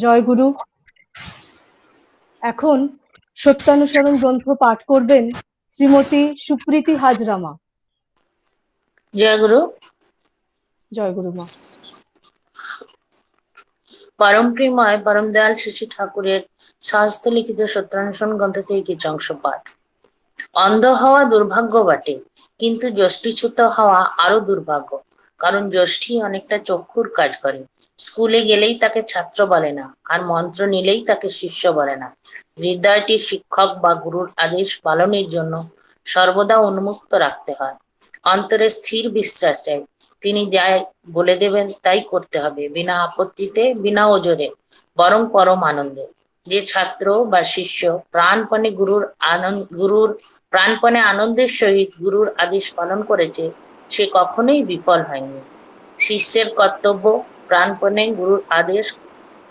জয় গুরু। এখন সত্যানুসরণ গ্রন্থ পাঠ করবেন শ্রীমতী সুপ্রীতি হাজরামা। জয় গুরু। জয় গুরু মা। পরম প্রেময় পরম দয়াল শশী ঠাকুরের শাস্ত্র লিখিত সত্যানুসরণ গ্রন্থ থেকে কিছু অংশ পাঠ। অন্ধ হওয়া দুর্ভাগ্য বটে, কিন্তু যষ্টিচ্যুত হওয়া আরো দুর্ভাগ্য। কারণ যষ্টি অনেকটা চক্ষুর কাজ করে। স্কুলে গেলেই তাকে ছাত্র বলে না, আর মন্ত্র নিলেই তাকে শিষ্য বলে না। হৃদয়টি শিক্ষক বা গুরুর আদেশ পালনের জন্য সর্বদা উন্মুক্ত রাখতে হয়। অন্তরে স্থির বিশ্বাস চাই, তিনি যাই বলে দেবেন তাই করতে হবে, বিনা আপত্তিতে, বিনা ওজরে, বরং পরম আনন্দে। যে ছাত্র বা শিষ্য গুরুর প্রাণপণে আনন্দের সহিত গুরুর আদেশ পালন করেছে, সে কখনোই বিফল হয়নি। শিষ্যের কর্তব্য প্রাণপণে গুরুর আদেশ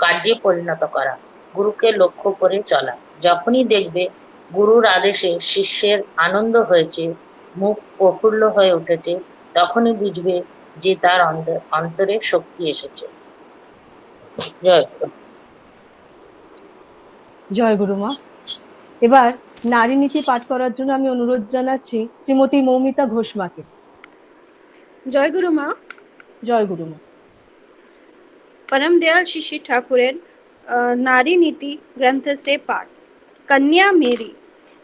কার্যে পরিণত করা, গুরুকে লক্ষ্য করে চলা। যখনই দেখবে গুরুর আদেশে শিষ্যের আনন্দ হয়েছে, মুখ প্রফুল্ল হয়ে উঠেছে, তখনই বুঝবে যে তার অন্তরে শক্তি এসেছে। জয় গুরু। জয় গুরু মা। এবার নারী নীতি পাঠ করার জন্য আমি অনুরোধ জানাচ্ছি শ্রীমতী মৌমিতা ঘোষ মাকে। জয় গুরু মা। জয় গুরু মা। परम दयाल शिशि ठाकुरेर नारी नीति ग्रंथ से पाठ। कन्या मेरी,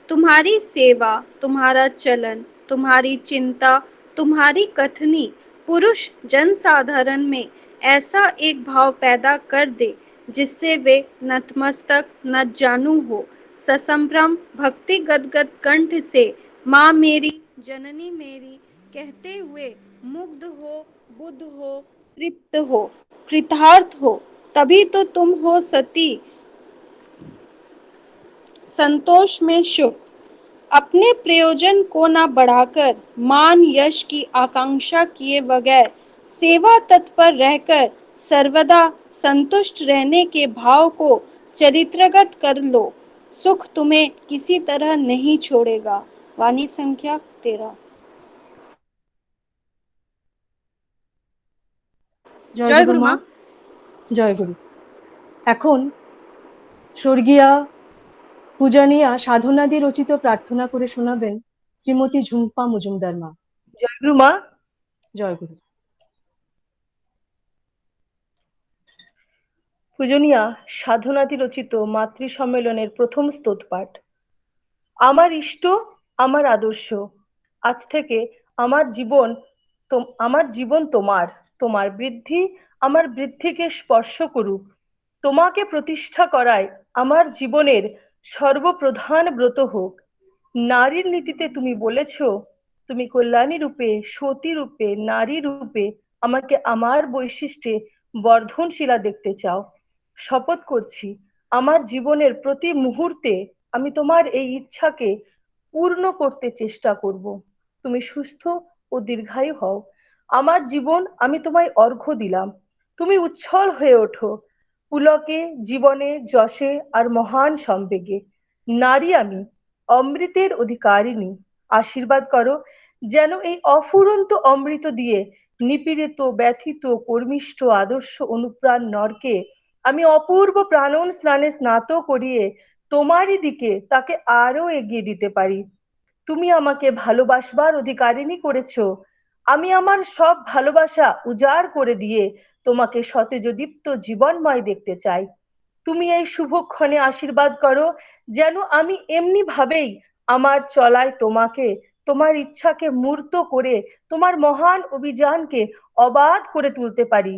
तुम्हारी सेवा, तुम्हारा चलन, तुम्हारी चिंता, तुम्हारी कथनी पुरुष जनसाधारण में ऐसा एक भाव पैदा कर दे जिससे वे नतमस्तक न जानू हो, ससंभ्रम भक्ति गदगद कंठ से माँ मेरी, जननी मेरी कहते हुए मुग्ध हो, बुद्ध हो, तृप्त हो, कृतार्थ हो। तभी तो तुम हो सती, संतोष में सुख। अपने प्रयोजन को न बढ़ाकर, मान यश की आकांक्षा किए बगैर, सेवा तत्पर रहकर सर्वदा संतुष्ट रहने के भाव को चरित्रगत कर लो। सुख तुम्हें किसी तरह नहीं छोड़ेगा। वाणी संख्या 13। জয় जय গুরু गुरु মা। माँ। জয় গুরু। এখন স্বর্গীয়া পূজনীয়া সাধনাদি রচিত প্রার্থনা করে শোনাবেন শ্রীমতী ঝুম্পা মজুমদার মা। জয় গুরু মা। জয় গুরু। পূজনীয়া সাধনাদি রচিত মাতৃ সম্মেলনের প্রথম স্তোত্র পাঠ। আমার ইষ্ট, আমার আদর্শ, আজ থেকে আমার জীবন তোমার, তোমার বৃদ্ধি আমার বৃদ্ধিকে স্পর্শ করুক। তোমাকে প্রতিষ্ঠা করায় আমার জীবনের সর্বপ্রধান ব্রত হোক। নারীর নীতিতে তুমি বলেছ, তুমি কল্যাণী রূপে, সতী রূপে, নারী রূপে আমাকে আমার বৈশিষ্ট্যে বর্ধনশীলা দেখতে চাও। শপথ করছি, আমার জীবনের প্রতি মুহূর্তে আমি তোমার এই ইচ্ছাকে পূর্ণ করতে চেষ্টা করব। তুমি সুস্থ ও দীর্ঘায়ু হও। আমার জীবন আমি তোমায় অর্ঘ্য দিলাম। তুমি উচ্ছল হয়ে ওঠো, পুলকে, জীবনে, যশে আর মহান সম্বেগে। নারী আমি, অমৃতের অধিকারিণী। আশীর্বাদ করো যেন এই অফুরন্ত অমৃত দিয়ে নিপীড়িত, ব্যথিত, কর্মিষ্ঠ, আদর্শ অনুপ্রাণ নরকে আমি অপূর্ব প্রাণন স্নানে স্নাত করিয়ে তোমারই দিকে তাকে আরো এগিয়ে দিতে পারি। তুমি আমাকে ভালোবাসবার অধিকারিণী করেছো। আমি আমার সব ভালোবাসা উজাড় করে দিয়ে তোমাকে সতেজদীপ্ত জীবনময় দেখতে চাই। তুমি এই শুভক্ষণে আশীর্বাদ করো যেন আমি এমনি ভাবেই আমার চলায় তোমাকে, তোমার ইচ্ছাকে মূর্ত করে তোমার মহান অভিযানকে অবাধ করে তুলতে পারি।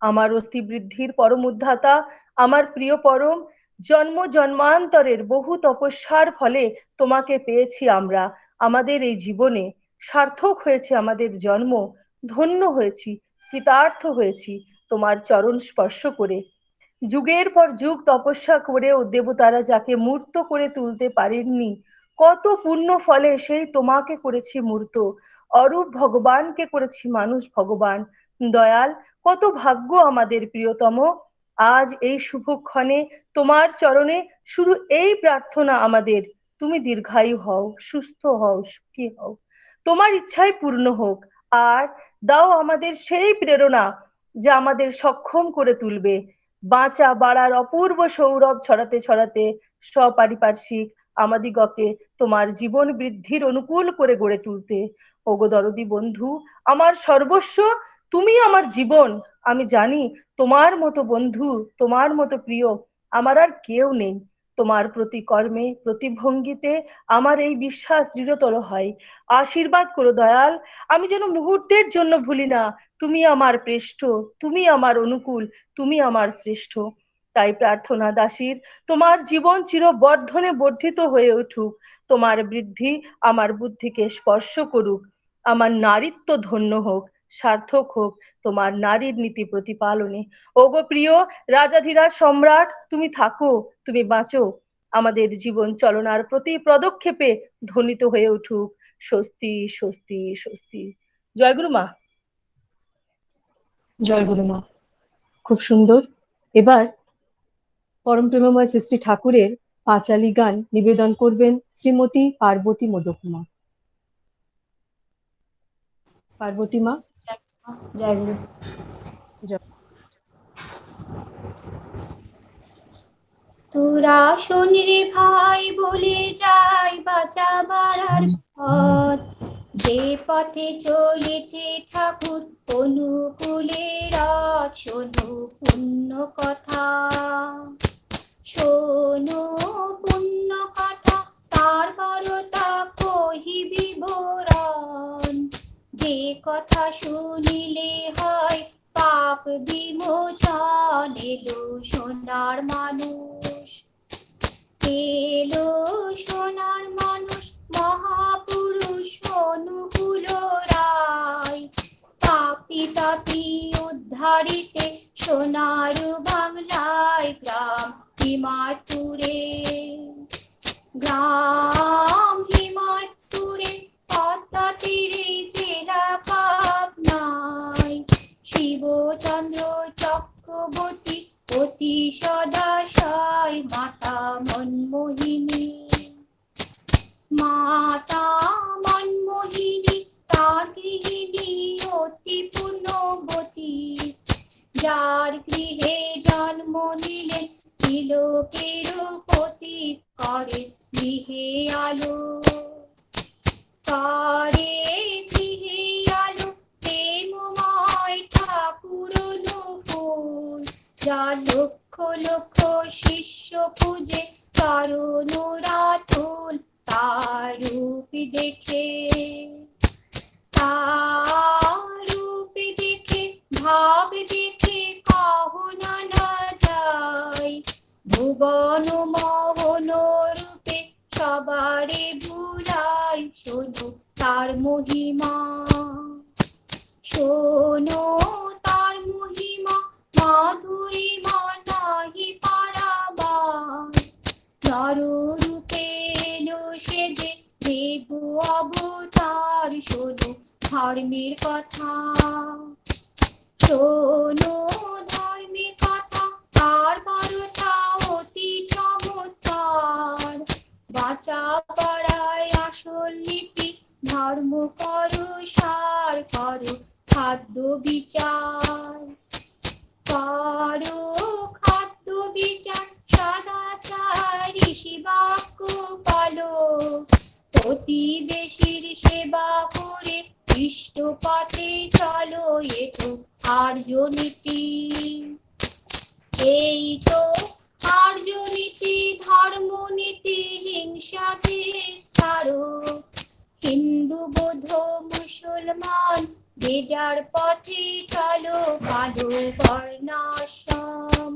আমার অস্থি বৃদ্ধির পরম উদ্ধাতা, আমার প্রিয় পরম, জন্ম জন্মান্তরের বহু তপস্যার ফলে তোমাকে পেয়েছি আমরা। আমাদের এই জীবনে সার্থক হয়েছে আমাদের জন্ম, ধন্য হয়েছি, কৃতার্থ হয়েছি তোমার চরণ স্পর্শ করে। যুগের পর যুগ তপস্যা করেও দেবতারা যাকে মূর্ত করে তুলতে পারেননি, কত পুণ্য ফলে সেই তোমাকে করেছি মূর্ত। অরূপ ভগবানকে করেছি মানুষ ভগবান। দয়াল, কত ভাগ্য আমাদের প্রিয়তম। আজ এই শুভক্ষণে তোমার চরণে শুধু এই প্রার্থনা আমাদের, তুমি দীর্ঘায়ু হও, সুস্থ হও, সুখী হও, তোমার ইচ্ছাই পূর্ণ হোক। আর দাও আমাদের সেই প্রেরণা যা আমাদের সক্ষম করে তুলবে। বাঁচা বাড়ার অপূর্ব সৌরভ ছড়াতে ছড়াতে সপারিপার্শ্বিক আমাদিগকে তোমার জীবন বৃদ্ধির অনুকূল করে গড়ে তুলতে। ওগো দরদি বন্ধু, আমার সর্বস্ব, তুমি আমার জীবন। আমি জানি তোমার মতো বন্ধু, তোমার মতো প্রিয় আমার আর কেউ নেই। তোমার প্রতি কর্মে, প্রতি ভঙ্গিতে আমার এই বিশ্বাস দৃঢ়তর হয়। আশীর্বাদ করো দয়াল, আমি যেন মুহূর্তের জন্য ভুলি না তুমি আমার শ্রেষ্ঠ, তুমি আমার অনুকূল, তুমি আমার শ্রেষ্ঠ। তাই প্রার্থনা দাসীর, তোমার জীবন চিরবর্ধনে বর্ধিত হয়ে উঠুক, তোমার বৃদ্ধি আমার বুদ্ধিকে স্পর্শ করুক, আমার নারীত্ব ধন্য হোক, সার্থক হোক তোমার নারীর নীতি প্রতিপালনে। ওগো প্রিয় রাজাধিরাজ সম্রাট, তুমি থাকো, তুমি বাঁচো, আমাদের জীবন চলনার প্রতি পদক্ষেপে ধ্বনিত হয়ে উঠুক স্বস্তি স্বস্তি স্বস্তি। জয় গুরু মা। জয় গুরু মা। খুব সুন্দর। এবার পরম প্রেমময় শ্রী শ্রী ঠাকুরের পাঁচালী গান নিবেদন করবেন শ্রীমতী পার্বতী মোদক মা। পার্বতী মা। জয় গুরু। জয়। তোরা শোন রে ভাই, বলে যাই বাঁচা বাড়ার পথ, যে পথে চলেছে ঠাকুর অনুকূলে রথ। শোনো পুণ্য কথা, শোনো পুণ্য কথা, তার বারতা কহি বিবরণ। যে কথা শুনিলে হয় পাপ বিমোচন। এলো সোনার মানুষ, এলো সোনার মানুষ, মহাপুরুষ অনুকূল রায়। পাপি তাপি উদ্ধারিতে সোনার বাংলায়। গ্রাম হিমায়তুরে, গ্রাম হিমায়তুরে, পদ্মা তীরে জেলা পাবনায়। শিবচন্দ্র চক্রবর্তী অতি সদাশয়। মাতা মনমোহিনী, মাতা মনমোহিনী, তার গৃহিণী অতি পুণ্যবতী। যার গৃহে জন্ম নিলেন তিলকের পতি। করে গৃহে আলো, করে গৃহে আলো, প্রেমময় ঠাকুর অনুকূল। যার লক্ষ লক্ষ শিষ্য পূজে কারণ রাতুল। তার রূপ দেখে, তার রূপ দেখে, ভাব দেখে কহো না যায়। ভুবন মোহন রূপে সবারে ভুলাই। শোনো তার মহিমা, শোনো তার মহিমা, মাধুরিমা নাহি পারাবার। নররূপে এলো সেজে দেব অবতার। শোনো ধর্মের কথা, শোনো ধর্মের কথা, তার বারতা অতি চমৎকার। বাঁচা পাড়ায় আসল নীতি, ধর্ম করো সার। করো খাদ্য বিচার, করো খাদ্য বিচার, সদাচার ঋষি বাক্য পালো। প্রতিবেশীর সেবা করে ইষ্ট পথে চলো। এ তো আর্য নীতি, এই তো আর্য নীতি, ধর্ম নীতি। হিংসাকে ছাড়ো, হিন্দু বৌদ্ধ মুসলমান যে যার পথে চলো। পালো বর্ণাশ্রম,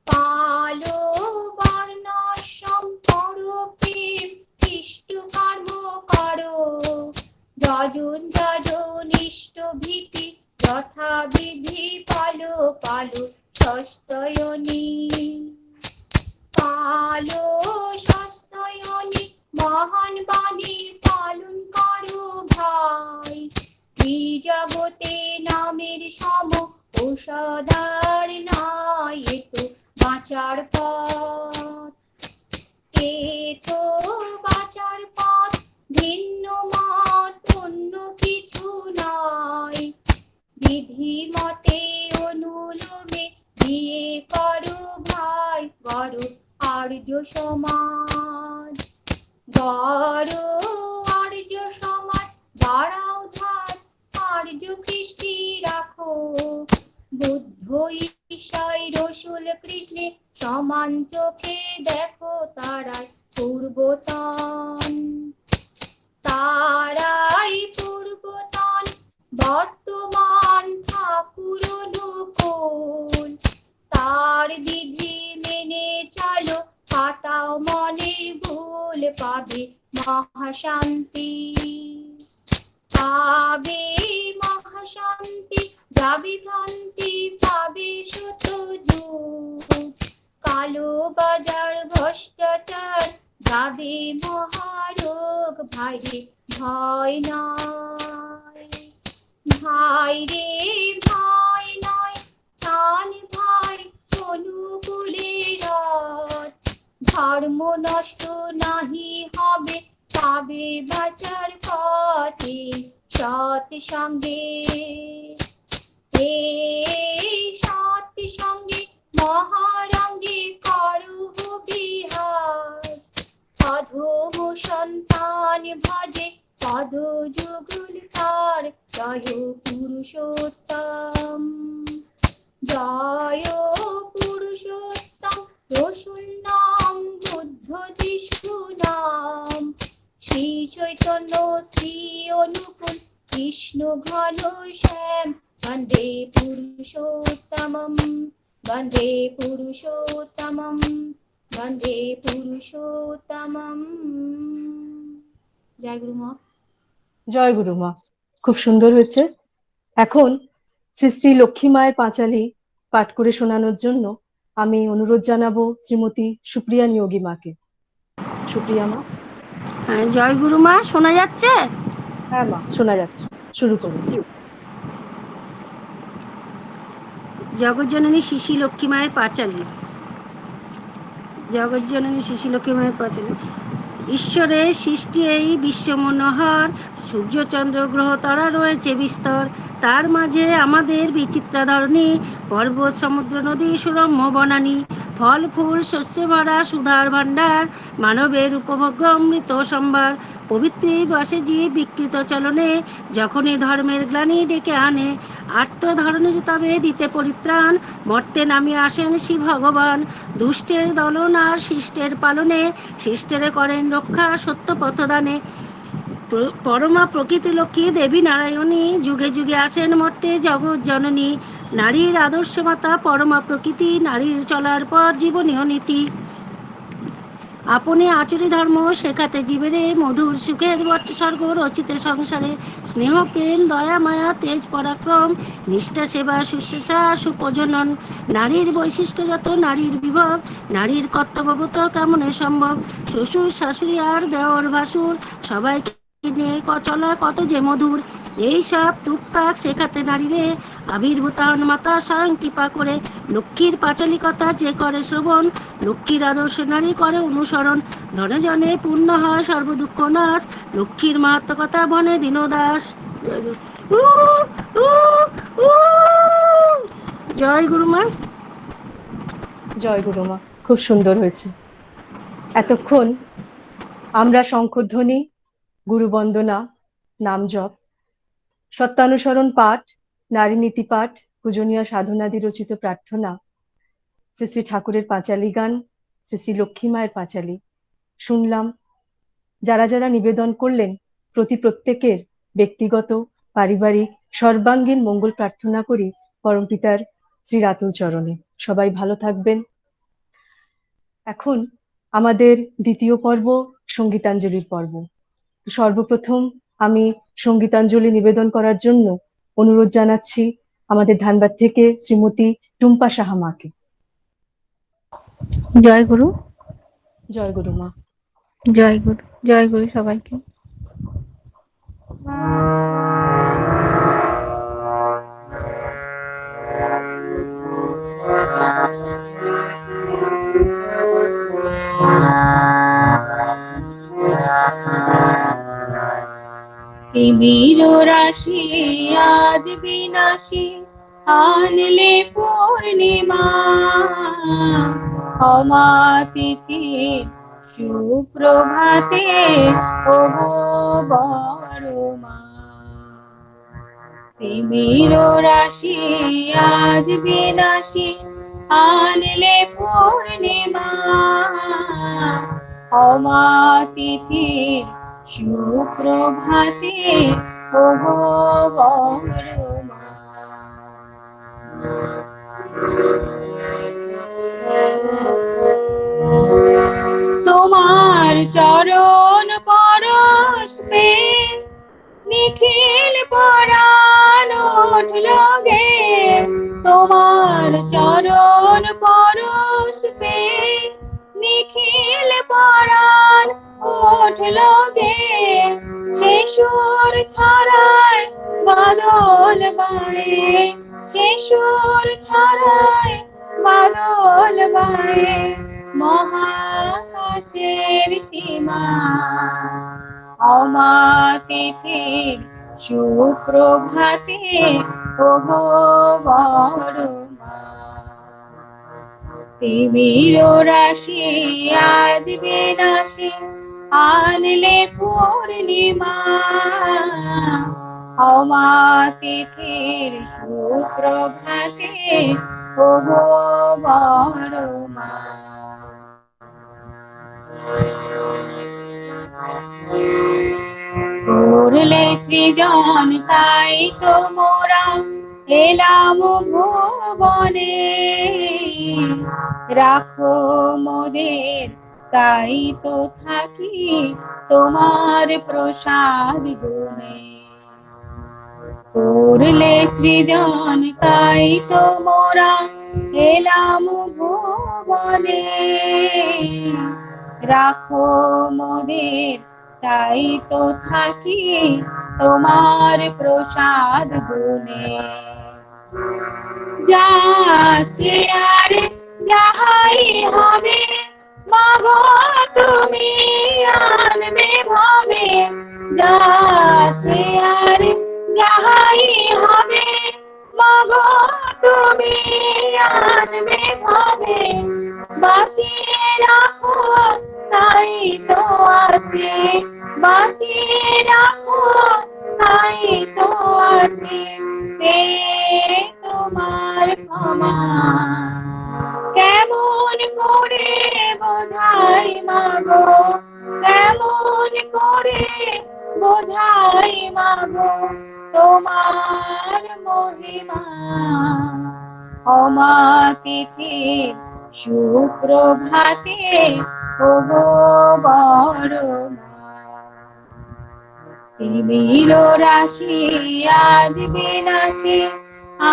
পালো বর্ণাশ্রম, করো প্রেম ইষ্ট কর্ম করো। যজন যজন ইষ্ট ভীতি যথাবিধি পালো। পালো সস্তয়নী, পালো সস্তয়নী, মহান বাণী পালন করো ভাই। এই জগতে নামের সম ঔষধার নাই। এ তো বাঁচার পথ, এ তো বাঁচার পথ, ভিন্ন মত অন্য কিছু নয়। বিধি মতে অনুলোমে দিয়ে করো ভাই গড় আর্য সমাজ, গড় আর্য সমাজ, বাড়াও ধার আর্য কৃষ্টি রাখো, বুদ্ধ ঈশ্বর রসুল কৃষ্ণে সমান চোখে দেখো তারাই পূর্বতন, তারাই পূর্বতন বর্তমান ঠাকুর অনুকূল, তার বিধি মেনে চলো কাটাও মনের ভুল, পাবে মহাশান্তি, পাবে মহাশান্তি, যাবে ভ্রান্তি পাবে শত যুগ, কালো বাজার ভ্রষ্টাচার যাবে মহারোগ, ভাইরে ভয় নয়, ভাইরে ভয় নয়, প্রাণ ভাই অনুকূলে রথ, ধর্ম নষ্ট নাহি হবে পাবে বাঁচার পথে সৎ সঙ্গে, সৎ সঙ্গে মহারঙ্গে করুহ বিহার, অধম সন্তান ভজে পদ যুগল তার, জয় পুরুষোত্তম, জয় পুরুষোত্তম, রসুল নাম বুদ্ধ যিশু নাম, শ্রী চৈতন্য শ্রী অনুকূল কৃষ্ণ ঘন শ্যাম, বন্দে পুরুষোত্তমম, বন্দে পুরুষোত্তমম, বন্দে পুরুষোত্তমম। জয় গুরু মা। জয় গুরু মা। খুব সুন্দর হয়েছে। এখন শ্রী শ্রী লক্ষ্মী মায়ের পাঁচালী পাঠ করে শোনানোর জন্য আমি অনুরোধ জানাবো শ্রীমতী সুপ্রিয়া নিয়োগী মাকে। সুপ্রিয়া মা। জয় গুরু মা, শোনা যাচ্ছে? হ্যাঁ মা, শোনা যাচ্ছে, শুরু করুন। জগজ্জননী শিশি লক্ষ্মী মায়ের পাঁচালী। জগজ্জননী শিশি লক্ষ্মী মায়ের পাঁচালী। ঈশ্বরের সৃষ্টি এই বিশ্ব মনোহর, সূর্য চন্দ্র গ্রহ তারা রয়েছে বিস্তর, তার মাঝে আমাদের বিচিত্রা ধরণী, পর্বত সমুদ্র নদী সুরম্য বনানী, ফল ফুল শস্যে ভরা সুধার ভাণ্ডার, মানবের উপভোগ্য অমৃত সম্ভার, পবিত্রী বসে জীব বিকৃত চলনে, যখনই ধর্মের গ্লানি ডেকে আনে, আত্ম ধরণীর তবে দিতে পরিত্রাণ, মর্তে নামিয়ে আসেন শ্রী ভগবান, দুষ্টের দলন আর শিষ্টের পালনে, শিষ্টেরে করেন রক্ষা সত্য পথদানে, পরমা প্রকৃতি লক্ষ্মী দেবী নারায়ণী, যুগে যুগে আসেন মর্তে জগৎ জননী, নারীর আদর্শ মাতা পরমা প্রকৃতি, নারীর চলার পথ জীবনীয় নীতি, আপনি আচরি ধর্ম শেখাতে জীবেরে, মধুর সুখের স্বর্গ রচিতে সংসারে, স্নেহ প্রেম দয়া মায়া তেজ পরাক্রম, নিষ্ঠা সেবা শুশ্রূষা সুপ্রজনন, নারীর বৈশিষ্ট্য যত নারীর বিভব, নারীর কর্তব্যবত কেমনে সম্ভব, শ্বশুর শাশুড়ি আর দেওর ভাসুর, সবাইকে নিয়ে চলা কত যে মধুর, এইসব টুকটাক শেখাতে নারীরে, আবির্ভূত হন মাতা স্বয়ং কৃপা করে, লক্ষ্মীর পাঁচালী কথা যে করে শ্রবণ, লক্ষ্মীর আদর্শ নারী করে অনুসরণ, ধনে জনে পূর্ণ হয় সর্বদুঃখ নাশ, লক্ষ্মীর মাহাত্ম কথা বনে দীনদাস। জয় গুরুমা। জয় গুরু মা। খুব সুন্দর হয়েছে। এতক্ষণ আমরা শঙ্খধ্বনি, গুরু বন্দনা, নাম জপ, সত্যানুসরণ পাঠ, নারী নীতি পাঠ, পূজনীয় সাধনাদি রচিত প্রার্থনা, শ্রী শ্রী ঠাকুরের পাঁচালী গান, শ্রী শ্রী লক্ষ্মী মায়ের পাঁচালী শুনলাম। যারা যারা নিবেদন করলেন প্রত্যেকের ব্যক্তিগত পারিবারিক সর্বাঙ্গীন মঙ্গল প্রার্থনা করি পরমপিতার শ্রী রাতুল চরণে। সবাই ভালো থাকবেন। এখন আমাদের দ্বিতীয় পর্ব সঙ্গীতাঞ্জলির পর্ব। সর্বপ্রথম আমি সঙ্গীতাঞ্জলি নিবেদন করার জন্য অনুরোধ জানাচ্ছি আমাদের ধানবাদ থেকে শ্রীমতী টুম্পা সাহা মাকে। জয় গুরু। জয় গুরু মা। জয় গুরু। জয় গুরু সবাইকে। বীর রাশি আজ বিনাশী আনলে পূর্ণিমা, অমাতিথি সুপ্রভাতে ওগো বড় মা। তিমির রাশি আজ বিনাশী আনলে পূর্ণিমা, অমাতিথি সুপ্রভাতে ওগো বড় মা। তোমার চরণ পরশে নিখিল পরাণ উঠল গে, তোমার চরণ পরশে নিখিল পরাণ উঠল গে। সে সুর ছড়ায় বাদল বাড়ে, সে সুর ছড়ায় বাদল বাড়ে মহাকাশের সীমা, অমাতিথির সুপ্রভাতে ওগো বড় মা। তিমির রাশি আজ বিনাশী আনলে পূর্ণিমা, অমাতিথির সুপ্রভাতে ওগো বড় মা। করলে সৃজন তাই তো মোরা এলাম ভুবনে, রাখো মোদের তাই তো থাকি তোমার প্রসাদ গুণে। করলে সৃজন তাই তো মোরা এলাম ভুবনে, রাখো মোদের তাই তো থাকি তোমার প্রসাদ গুণে। যা আছে আর যাহাই হবে মাগো তুমি আনবে ভাবে, যা আছে আর যাহাই হবে মাগো তুমি আনবে ভাবে। বাঁচিয়ে রাখো তাই তো আছে, বাঁচিয়ে রাখো তাই তো আছে তোমার ক্ষমা। কেমন করে বোঝাই মাগো, কেমন করে বোঝাই মাগো তোমার মহিমা, অমাতিথির সুপ্রভাতে ওগো বড় মা। তিমির রাশি আজ বিনাশী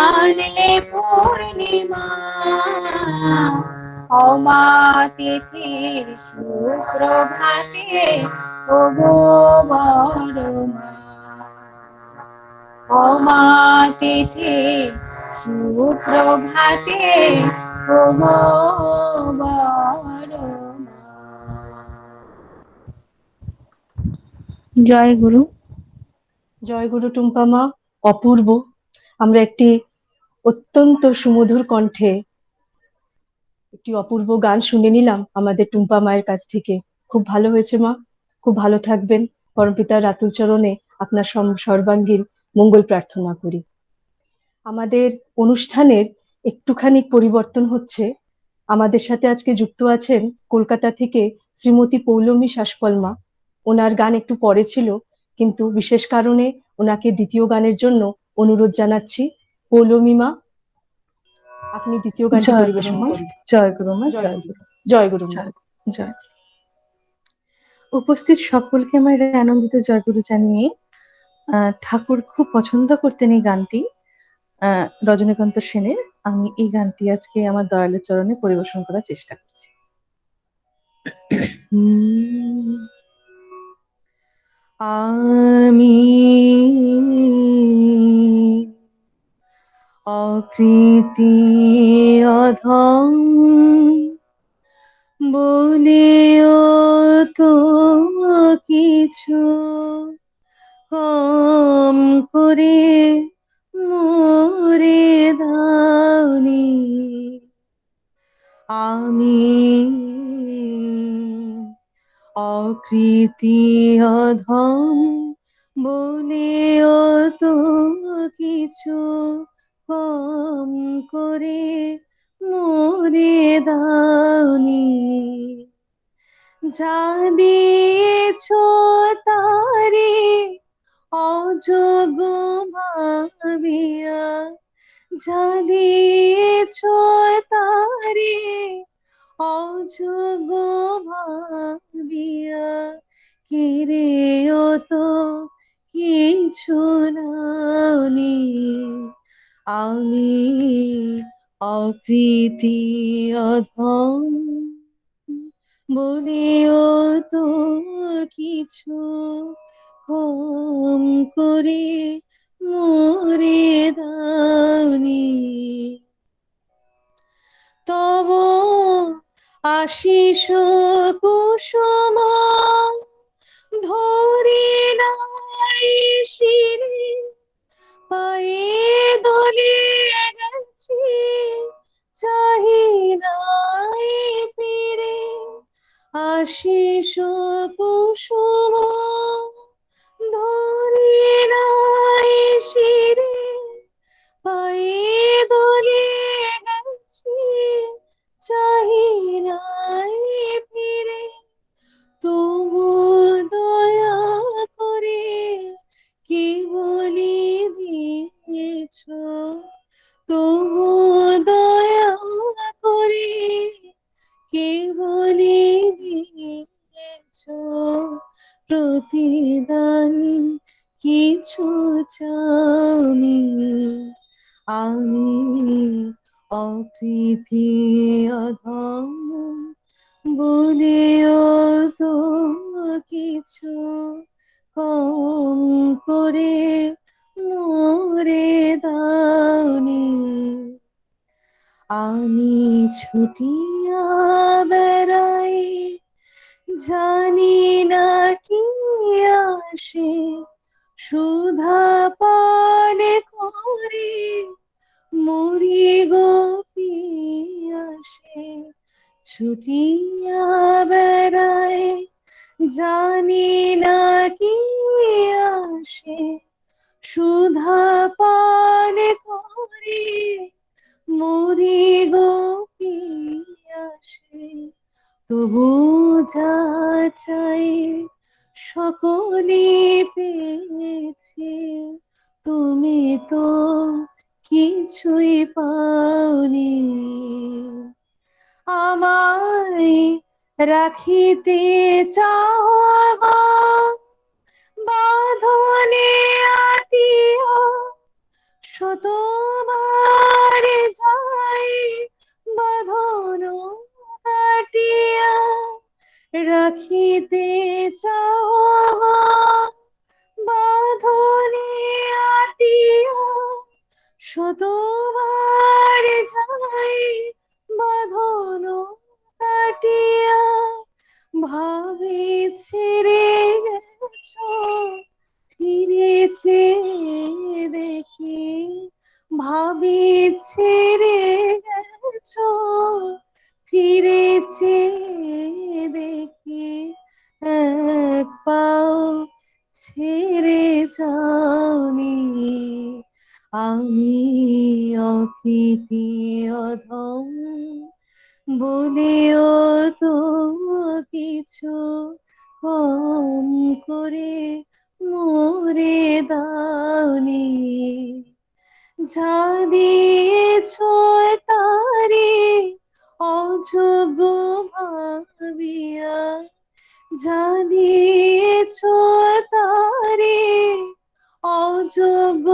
আনলে পূর্ণিমা, অমাতিথির সুপ্রভাতে ওগো বড় মা। অমাতিথির সুপ্রভাতে ওগো বড় মা। জয় গুরু। জয় গুরু টুম্পা মা, অপূর্ব। আমরা একটি অত্যন্ত সুমধুর কণ্ঠে একটি অপূর্ব গান শুনে নিলাম আমাদের টুম্পা মায়ের কাছ থেকে। খুব ভালো হয়েছে মা, খুব ভালো থাকবেন। পরমপিতার রাতুল চরণে আপনার সর্বাঙ্গীন মঙ্গল প্রার্থনা করি। আমাদের অনুষ্ঠানের একটুখানি পরিবর্তন হচ্ছে। আমাদের সাথে আজকে যুক্ত আছেন কলকাতা থেকে শ্রীমতী পৌলমী শাসমল মা। ওনার গান একটু পরে ছিল, কিন্তু বিশেষ কারণে ওনাকে দ্বিতীয় গানের জন্য অনুরোধ জানাচ্ছি। পৌলমী মা, আপনি দ্বিতীয় গানটি পরিবেশন করুন। জয় গুরু মা, জয় গুরু। জয় গুরু মা। জয়। উপস্থিত সকলকে আমার আনন্দিত জয়গুরু জানিয়ে, ঠাকুর খুব পছন্দ করতেন এই গানটি, রজনীকান্ত সেনের। আমি এই গানটি আজকে আমার দয়ালের চরণে পরিবেশন করার চেষ্টা করছি। আমি অকৃতি অধম বলেও তো কিছু কম করে মোরে দাওনি, আমি অকৃতি অধম বলেও তো কিছু কম করে মোরে দাওনি, যা দিয়েছ তারে অযোগ্য ভাবিয়া, যা দিয়েছ তারে অযোগ্য ভাবিয়া, কেড়েও তো কিছু নাওনি। আমি অকৃতি অধম বলেও তো কিছু কম করে মোরে দাওনি। তব আশিস কুসুম ধরি নাই শিরে, পায়ে দলিয়ে গেছি চাহি নাই ফিরে। আশিস কুসুম ধরি নাই শিরে, পায়ে দলিয়ে গেছি চাহি নাই ফিরে। তবু দয়া করে কি বলি দিয়েছ, তবু দয়া করে কি বলি দিয়েছ, প্রতিদান কিছু চাওনি। আমি অকৃতি অধম বলেও তো কিছু কম করে মোরে দাওনি। আমি ছুটিয়া বেড়াই জানি না কি আসে, সুধা পান করে মরি গো পিয়াসে। ছুটিয়া বেড়াই জানি না কি আসে, সুধা পান করে মরি গো পিয়াসে। তবু যা চাই সকলে পেয়েছি, তুমি তো কিছুই পাওনি। আমায় রাখিতে চাও গো বাঁধনে আটিয়া, শতবার যাই বাঁধন কাটিয়া। রাখিতে চাও গো বাঁধনে আটিয়া, শতবার যাই বাঁধন কাটিয়া। ভাবে ছেড়ে গেছ ফিরে চেয়ে দেখি, ভাবে ছেড়ে গেছ ফিরে চেয়ে দেখি। এক পাও ছেড়ে যাওনি। আমি অকৃতি অধম বলেও তো কিছু কম করে মোরে দাওনি। যা দিয়েছ তারে অযোগ্য ভাবিয়া, যা দিয়েছ তারে অযোগ্য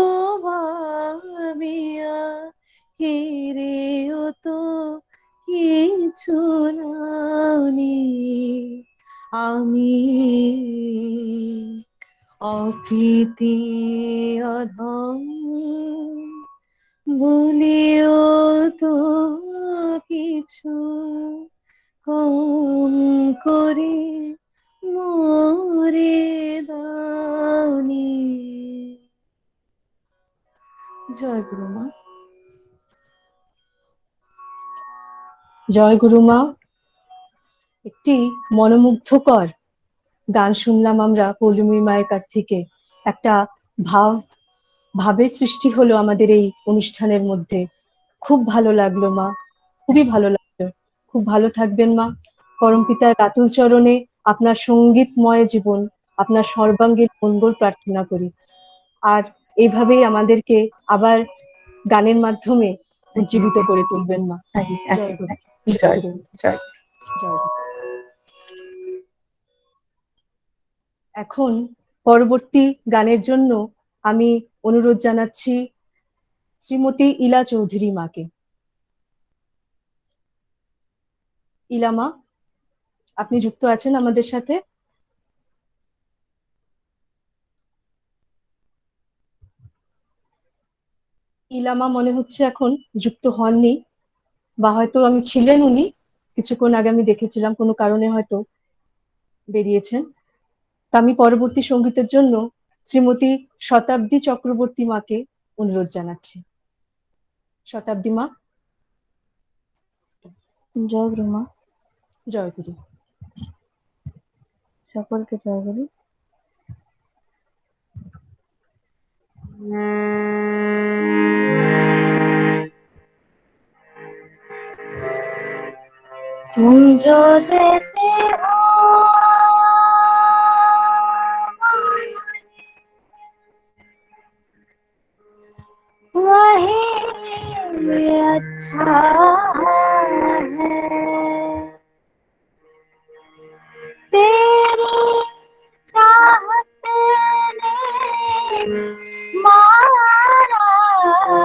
ভাবিয়া, কেড়েও তো কিছু নাওনি। আমি অকৃতি অধম বলেও তো কিছু কম করে মোরে দাওনি। জয় গুরু মা। জয় গুরুমা। একটি মনোমুগ্ধকর গান শুনলাম আমরা পৌলুমি মায়ের কাছ থেকে। একটা ভাব ভাবের সৃষ্টি হলো আমাদের এই অনুষ্ঠানের মধ্যে। খুব ভালো লাগলো মা, খুবই ভালো লাগলো। খুব ভালো থাকবেন মা। পরমপিতার রাতুল চরণে আপনার সঙ্গীতময় জীবন, আপনার সর্বাঙ্গীন মঙ্গল প্রার্থনা করি। আর এইভাবেই আমাদেরকে আবার গানের মাধ্যমে উজ্জীবিত করে তুলবেন মা। জয় গুরু, জয় গুরু, জয়। জয় গুরু। এখন পরবর্তী গানের জন্য আমি অনুরোধ জানাচ্ছি শ্রীমতী ইলা চৌধুরী মাকে। ইলা মা, আপনি যুক্ত আছেন আমাদের সাথে? ইলা মা মনে হচ্ছে এখন যুক্ত হননি, বা হয়তো আমি ছিলেন উনি কিছুক্ষণ আগে আমি দেখেছিলাম, কোনো কারণে হয়তো বেরিয়েছেন। তা আমি পরবর্তী সঙ্গীতের জন্য শ্রীমতী শতাব্দী চক্রবর্তী মাকে অনুরোধ জানাচ্ছি। শতাব্দী মা। জয় গুরুমা, জয় গুরু। সকলকে জয় গুরু। तुम जो देते हो वही अच्छा है। तेरी चाहत ने मारा है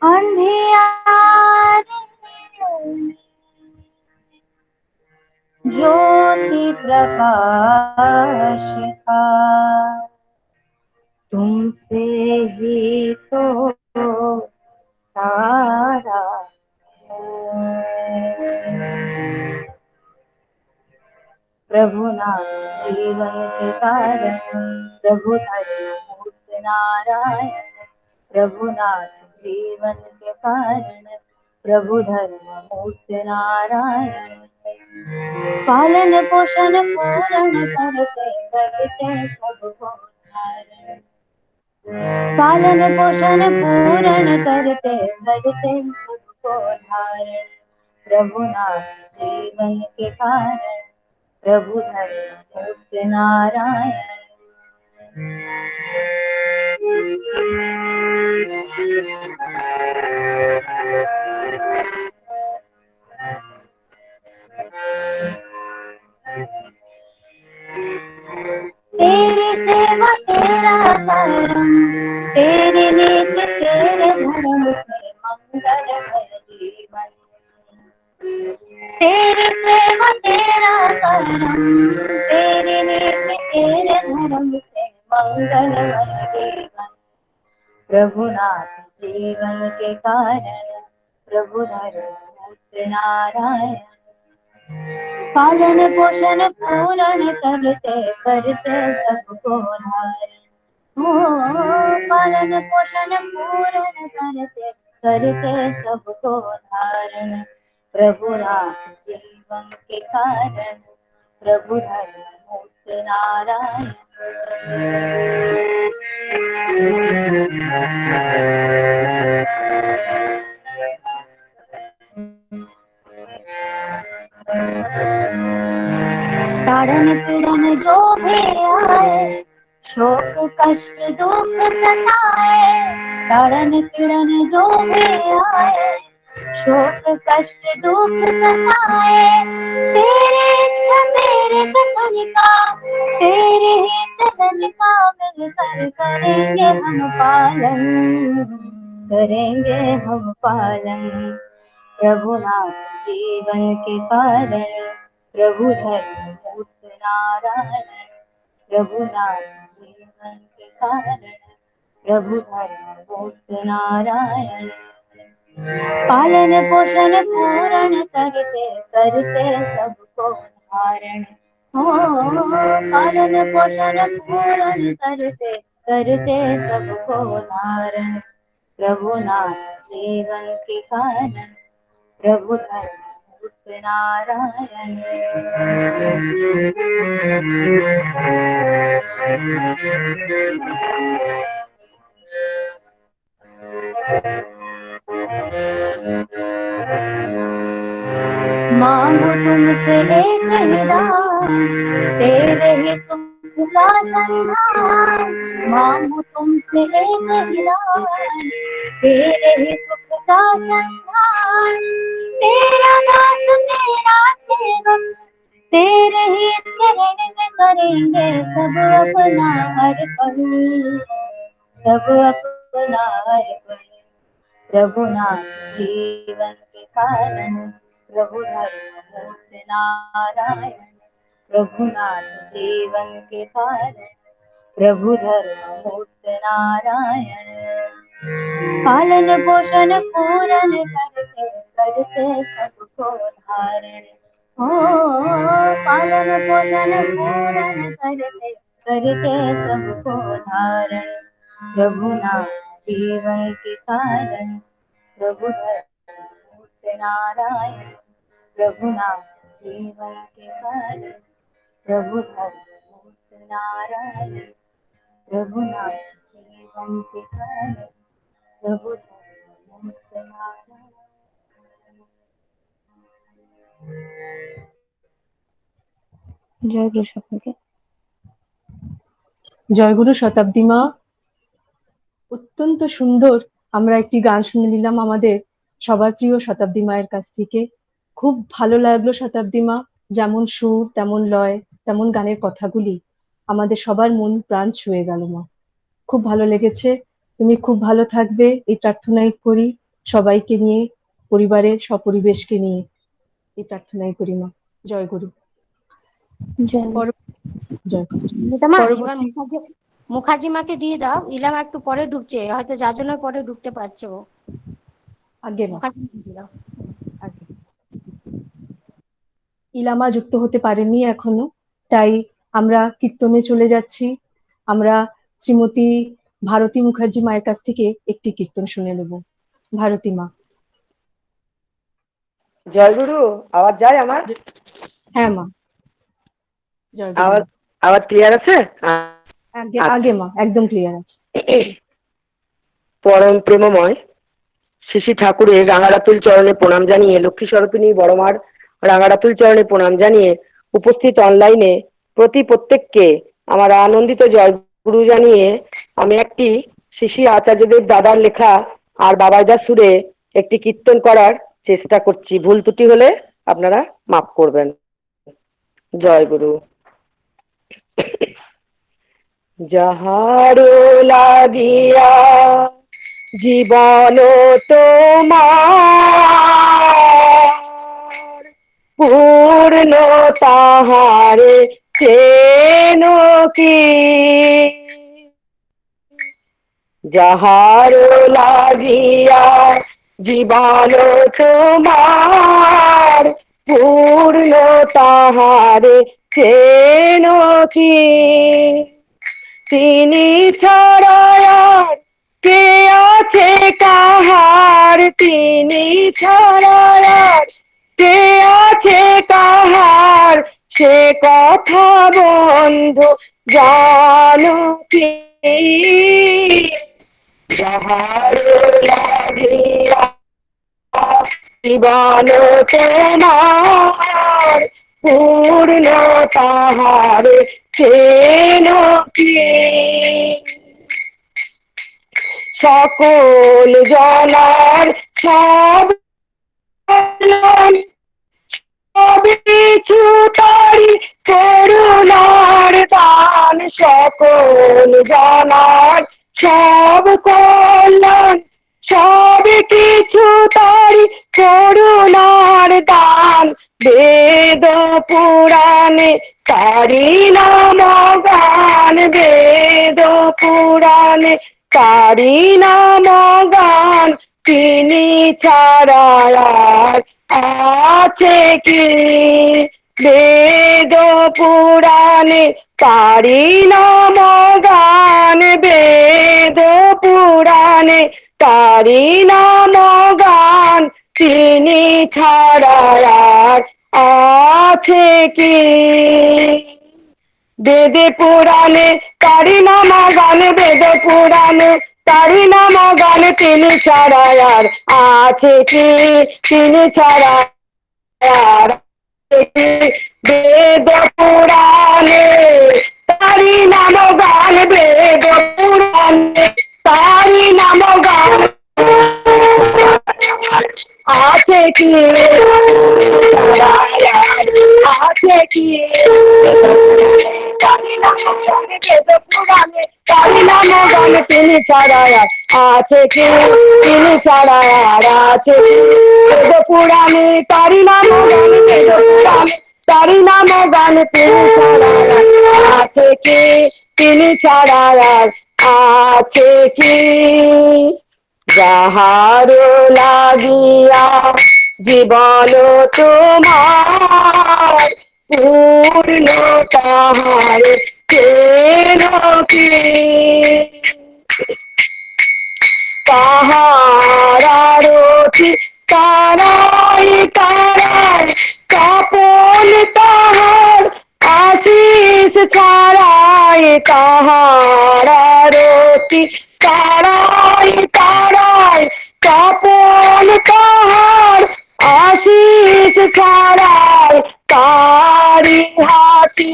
अंधियारे में ज्योति प्रकाश का तुमसे ही तो सारा है। प्रभु नाम जीवन के कारण, प्रभु धर्ममूर्त नारायण। प्रभु नाथ जीवन के कारण, प्रभु धर्ममूर्त नारायण। पालन पोषण पूर्ण करते करते सबको धारण। पालन पोषण पूर्ण करते करते सबको धारण। प्रभु नाथ जीवन के कारण, प्रभु धर्ममूर्त नारायण। तेरी सेवा तेरा धर्म, तेरी नीति तेरे धर्म से मंगलमय जीवन। तेरी सेवा तेरा धर्म, तेरी नीति तेरे धर्म से मंगलमय जीवन। प्रभु नाथ जीवन के कारण, प्रभु धर्ममूर्त नारायण। पालन पोषण पूर्ण करते करते सबको धारण। हो पालन पोषण पूर्ण करते करते सबको धारण। प्रभु नाथ जीवन के कारण, प्रभु धर्ममूर्त नारायण। ताड़न पीड़न जो भी आए, शोक कष्ट दुख सताए। ताड़न पीड़न जो भी आए, शोक कष्ट दुख सताए। तेरे इच्छा तेरे कथन का, तेरे ही चलन का मिलकर करेंगे हम पालन, करेंगे हम पालन। प्रभु नाथ जीवन के कारण, प्रभु धर्ममूर्त नारायण। प्रभु नाथ जीवन के कारण, प्रभु धर्ममूर्त नारायण। पालन पोषण पूर्ण करते करते सबको धारण। हो पालन पोषण पूर्ण करते करते सबको धारण। प्रभुनाथ जीवन के कारण प्रभु धर्मभूत नारायण। मांगो तुमसे एक निदान, तेरे ही सुख का संधान। मांगो तुमसे एक निदान, तेरे ही सुख का संधान। तेरा दास तेरा सेवक, तेरे ही चरण में करेंगे सब अपना अर्पण, सब अपना अर्पण। प्रभुनाथ जीवन के कारण प्रभु धर्मभूत नारायण। प्रभुनाथ जीवन के कारण प्रभु धर्मभूत नारायण। पालन पोषण पूरन करते करते सबको धारण। ओ पालन पोषण पूरन करते करते सबको धारण। प्रभुनाथ जीवन के कारण प्रभु धर्मभूत नारायण। प्रभुनाथ जीवन के कारण प्रभु धर्मभूत नारायण। प्रभुनाथ जीवन के कारण प्रभु धर्मभूत नारायण। जय गुरु সকলকে। জয়গুরু শতাব্দী মা, অত্যন্ত সুন্দর। আমরা একটি গান শুনে নিলাম আমাদের সবার প্রিয় শতাব্দী মায়ের কাছ থেকে। খুব ভালো লাগলো শতাব্দী মা, যেমন সুর তেমন লয় তেমন গানের কথাগুলি আমাদের সবার মন প্রাণ ছুঁয়ে গেল মা। খুব ভালো লেগেছে। তুমি খুব ভালো থাকবে এই প্রার্থনাই করি, সবাইকে নিয়ে, পরিবারের সপরিবেশকে নিয়ে এই প্রার্থনাই করি মা। জয় গুরু। জয় গুরু। এবার মুখার্জি মাকে দিয়ে দাও। ইলাম একটু পরে ঢুকছে, হয়তো যার জন্য পরে ঢুকতে পারছে ও। আগে মা, মুখার্জি দিয়ে দাও। আগে। ইলামা যুক্ত হতে পারেননি এখনো, তাই আমরা কীর্তনে চলে যাচ্ছি। আমরা শ্রীমতী ভারতী মুখার্জি মায়ের কাছ থেকে একটি কীর্তন শুনে নেব। ভারতী মা। জয় গুরু, আওয়াজ যায় আমার? হ্যাঁ মা, জয় গুরু। আওয়াজ আওয়াজ ক্লিয়ার আছে? আগে মা, একদম ক্লিয়ার আছে। পরম প্রেমময় শ্রী শ্রী ঠাকুরের রাঙারাতুল চরণে প্রণাম জানিয়ে, লক্ষ্মী স্বরূপিণী বড়মার রাঙারাতুল চরণে প্রণাম জানিয়ে উপস্থিত অনলাইনে প্রত্যেককে আমার আনন্দিত জয় গুরু জানিয়ে আমি একটি শ্রী শ্রী আচার্যদেব দাদার লেখা আর বাবাইদার সুরে একটি কীর্তন করার চেষ্টা করছি। ভুল ত্রুটি হলে আপনারা মাফ করবেন। জয় গুরু। যাহারো লাগিয়া জীবন তোমার, পূর্ণ তাহারে চেন কি। যাহারো লাগিয়া জীবন তোমার, পূর্ণ তাহারে চেন কি। তিনি ছাড়া আর কে আছে কাহার, তিনি ছাড়া আর কে আছে কাহার, সে কথা বন্ধু জানো কি। যাহার লাগিয়া জীবন তোমার, পূর্ণ তাহার চেন কি। সকল জনার সব কিছু তারি করুণার দান। সকল জনার সব কল্যাণ, সব কিছু তারি করুণার দান। বেদ পুরাণে তারি নাম গান, বেদ পুরাণে তারি নাম গান। তিনি ছাড়া আর আছে কি। বেদ পুরাণে তারি নাম গান, বেদ পুরাণে তারি নাম গান তিনি ছাড়া আর আছে কি? বেদে পুরাণে তারি নাম গান, বেদে পুরাণে তারি নাম গান তিনি ছাড়া আর আছে কি? তিনি ছাড়া আর আছে কি? বেদ পুরাণে তারি নাম গান, বেদ পুরাণে তারি নাম গান আছে কি? আছে কি? তারি নাম গান, বেদ পুরাণে তারি নাম গান তিনি ছাড়া আছে কি? তিনি ছাড়া আর আছে কি? বেদ পুরাণে তারি নাম গান, বেদ পুরাণে তারি নাম গান তিনি ছাড়া আছে কি? তিনি ছাড়া আছে কি? যাহার লাগিয়া জীবন তোমার পূর্ণ তাহার কেন কি? তাহার আরতি তারাই তারাই কাপন তাহার আশিস ছাড়াই, তাহার আরতি তারাই তারাই কাপন তাহার আশিস ছাড়াই, তারি হাসি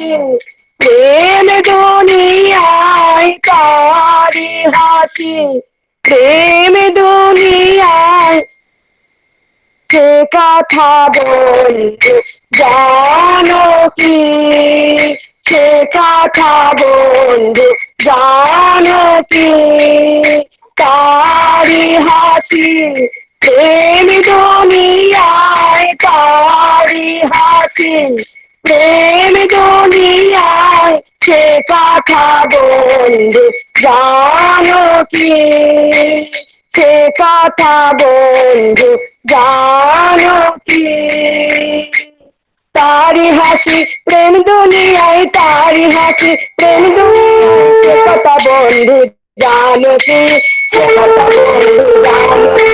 প্রেম দুনিয়ায়, তারি হাসি প্রেম দুনিয়ায় সে কথা বলতে জানো কি? সে কথা বলতে জানো কি? তারি হাসি প্রেম দুনিয়ায়, তারি হাসি প্রেম দুনিয়ায় সে কথা বলতে জানো কি? সে কথা বলতে জানো কি? তারি হাসি প্রেম দুনিয়ায়, তারি হাসি প্রেম দুনিয়ায় সে কথা বন্ধু জানো কি? সে কথা বন্ধু জানো কি?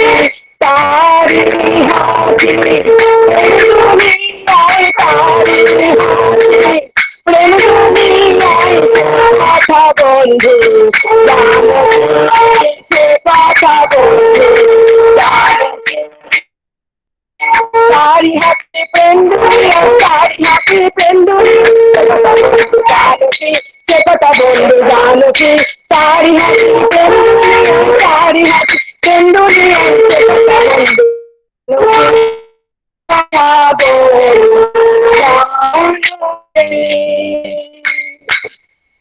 তারি হাসি প্রেম দুনিয়ায়, তারি হাসি প্রেম দুনিয়ায় সে কথা বন্ধু জানো কি? সে কথা বন্ধু জানো কি? তারি হাসি প্রেম দুনিয়ায়, তারি হাসি প্রেম দুনিয়ায় জানো কি? সে কথা বন্ধু জানো কি? তারি হাসি প্রেম দুনিয়ায়, তারি হাসি প্রেম দুনিয়ায় সে কথা বন্ধু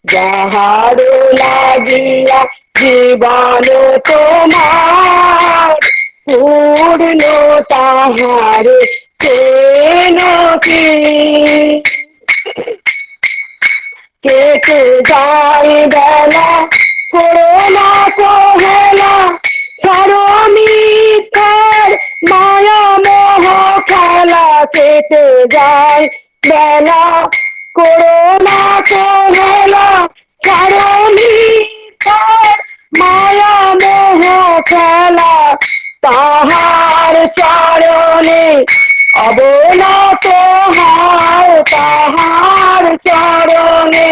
যাহার লাগিয়া জীবন তোমার পূর্ণ তাহার কেন কি? কেটে যায় বেলা করোনা কোহেলা, ছাড়ো মিথ্যার মায়া মোহ খেলা। কেটে যায় বেলা করোনা কোহেলা, ছাড়ো মিথ্যার মায়া মোহ খেলা। তাহার চরণে অবনত হও, তাহার চরণে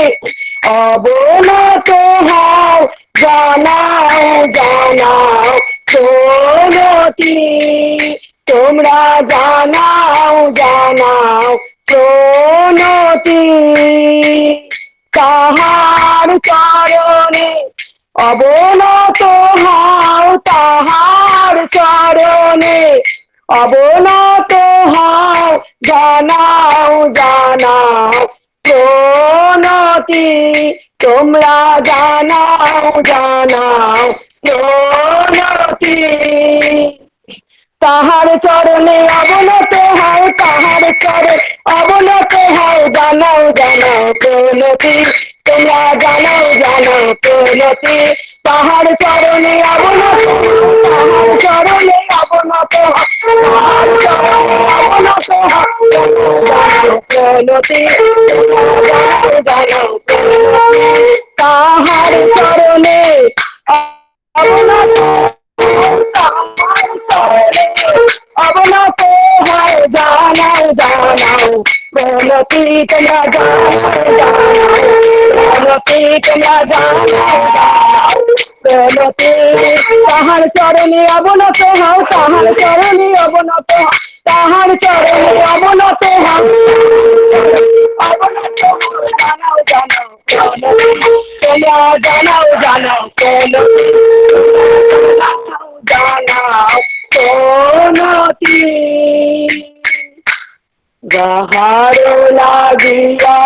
অবনত হও। জানাও জানাও প্রণতি, তোমরা জানাও জানাও প্রণতি। তাহার চরণে অবনত হও, তাহার চরণে অবনত হও। জানাও জানাও প্রণতি, তোমরা জানাও জানাও প্রণতি। তাহার চরণে অবনত হও, তাহার চরণে অবনত হও। জানাও জানাও প্রণতি, তোমরা জানাও জানাও প্রণতি। তাহার চরণে অবনত হও, তাহার চরণে অবনত হও, তাহার চরণে অবনত হও। জানাও প্রণতি, তোমরা জানাও জানাও প্রণতি। তাহার চরণে অবনত তোমরা তাহার চরণে অবনত হও, তাহার চরণে অবনত হও, তাহার চরণে অবনত হও, অবনত হও, জানাও জানাও তোমরা জানাও জানাও জানাও কোনটি যাহার লাগিয়া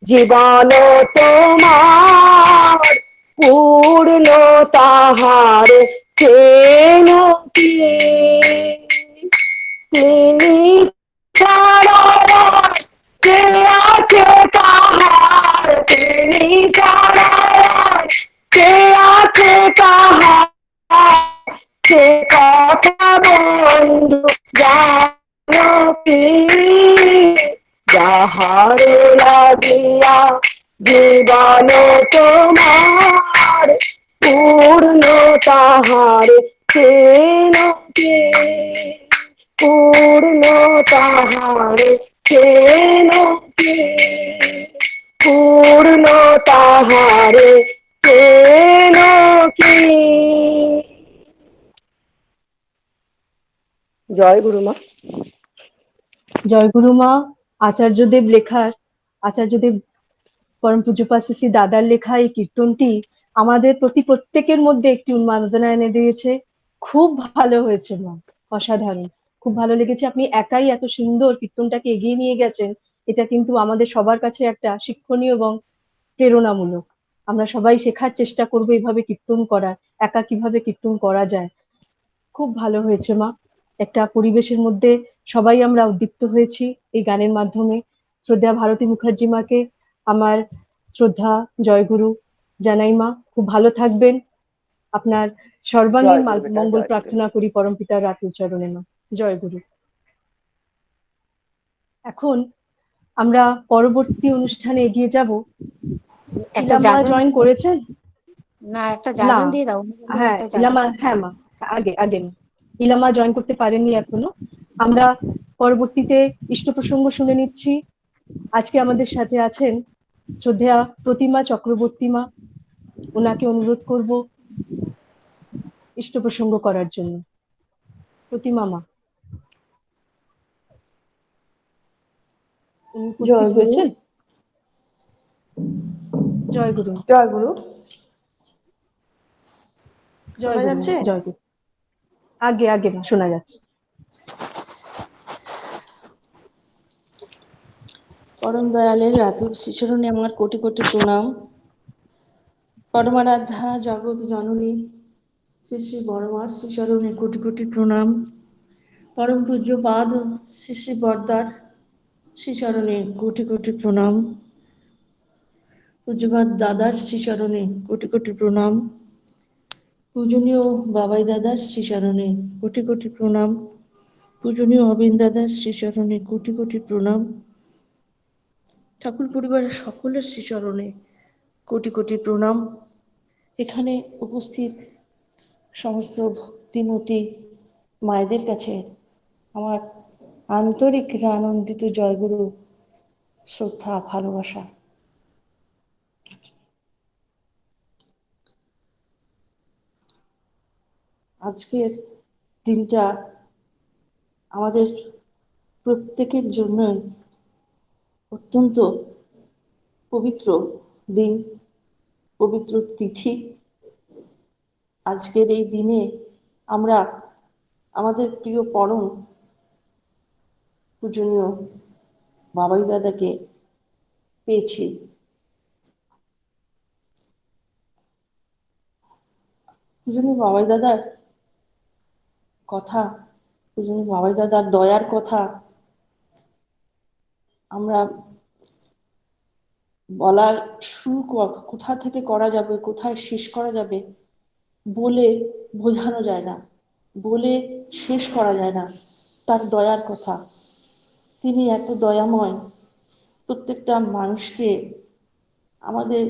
জীবন তোমার পূর্ণ তাহার কেন কি তিনি ছাড়া কে আছে তাহার, তিনি ছাড়া কে আছে তাহার, সে কথা বন্ধু জানো কি যাহার লাগিয়া জীবন তোমার পূর্ণ তাহার কেন কে পূর্ণ তাহার কেন কে পূর্ণ তাহার কেন কি। জয় গুরুমা। জয় গুরুমা। আচার্যদেব লেখার, আচার্যদেব পরম পূজ্যপাদ শ্রী দাদার লেখা এই কীর্তনটি আমাদের প্রত্যেকের মধ্যে একটি উন্মাদনা এনে দিয়েছে। খুব ভালো হয়েছে মা, অসাধারণ, খুব ভালো লেগেছে। আপনি একাই এত সুন্দর কীর্তনটাকে এগিয়ে নিয়ে গেছেন, এটা কিন্তু আমাদের সবার কাছে একটা শিক্ষণীয় এবং প্রেরণামূলক। আমরা সবাই শেখার চেষ্টা করবো এইভাবে কীর্তন করার, একা কিভাবে কীর্তন করা যায়। খুব ভালো হয়েছে মা। একটা পরিবেশের মধ্যে সবাই আমরা উদ্দীপ্ত হয়েছি এই গানের মাধ্যমে। শ্রদ্ধা ভারতী মুখার্জি মাকে আমার শ্রদ্ধা, জয়গুরু জানাই মা। খুব ভালো থাকবেন, আপনার সর্বাঙ্গীন মঙ্গল প্রার্থনা করি পরম পিতার রাতুল চরণে মা। জয় গুরু। এখন আমরা পরবর্তী অনুষ্ঠানে এগিয়ে যাব। ইলামা জয়েন করেছেন? না, একটা জাগরণ দিয়ে দাও। হ্যাঁ ইলামা, হ্যাঁ মা, আগে ইলামা জয়েন করতে পারেননি এখনো। আমরা পরবর্তীতে ইষ্ট প্রসঙ্গ শুনে নিচ্ছি। আজকে আমাদের সাথে আছেন শ্রদ্ধেয়া প্রতিমা চক্রবর্তী মা। ওনাকে অনুরোধ করব ইষ্ট প্রসঙ্গ করার জন্য। প্রতিমা মা, উনি উপস্থিত হয়েছেন? জয় গুরু। জয় গুরু। জয় গুরু। জয় গুরু। আগে মা শোনা যাচ্ছে। পরম দয়ালের রাতুল শ্রীচরণে আমার কোটি কোটি প্রণাম। পরমারাধ্যা জগৎ জননী শ্রী শ্রী বড়মার শ্রীচরণে কোটি কোটি প্রণাম। পরম পূজ্যপাদ শ্রী শ্রী বরদার শ্রীচরণে কোটি কোটি প্রণাম। পূজ্যপাদ দাদার শ্রীচরণে কোটি কোটি প্রণাম। পূজনীয় বাবাই দাদার শ্রীচরণে কোটি কোটি প্রণাম। পূজনীয় অবিন দাদার শ্রীচরণে কোটি কোটি প্রণাম। ঠাকুর পরিবারের সকলের শ্রীচরণে কোটি কোটি প্রণাম। এখানে উপস্থিত সমস্ত ভক্তিমতী মায়েদের কাছে আমার আন্তরিক আনন্দিত জয়গুরু শ্রদ্ধা, ভালোবাসা। আজকের দিনটা আমাদের প্রত্যেকের জন্য অত্যন্ত পবিত্র দিন, পবিত্র তিথি। আজকের এই দিনে আমরা আমাদের প্রিয় পরম পূজনীয় বাবাই দাদাকে পেয়েছি। পূজনীয় বাবাই দাদার কথা, পূজনীয় বাবাই দাদার দয়ার কথা আমরা বলার শুরু কোথা থেকে করা যাবে, কোথায় শেষ করা যাবে বলে বোঝানো যায় না, বলে শেষ করা যায় না তার দয়ার কথা। তিনি এত দয়াময়, প্রত্যেকটা মানুষকে আমাদের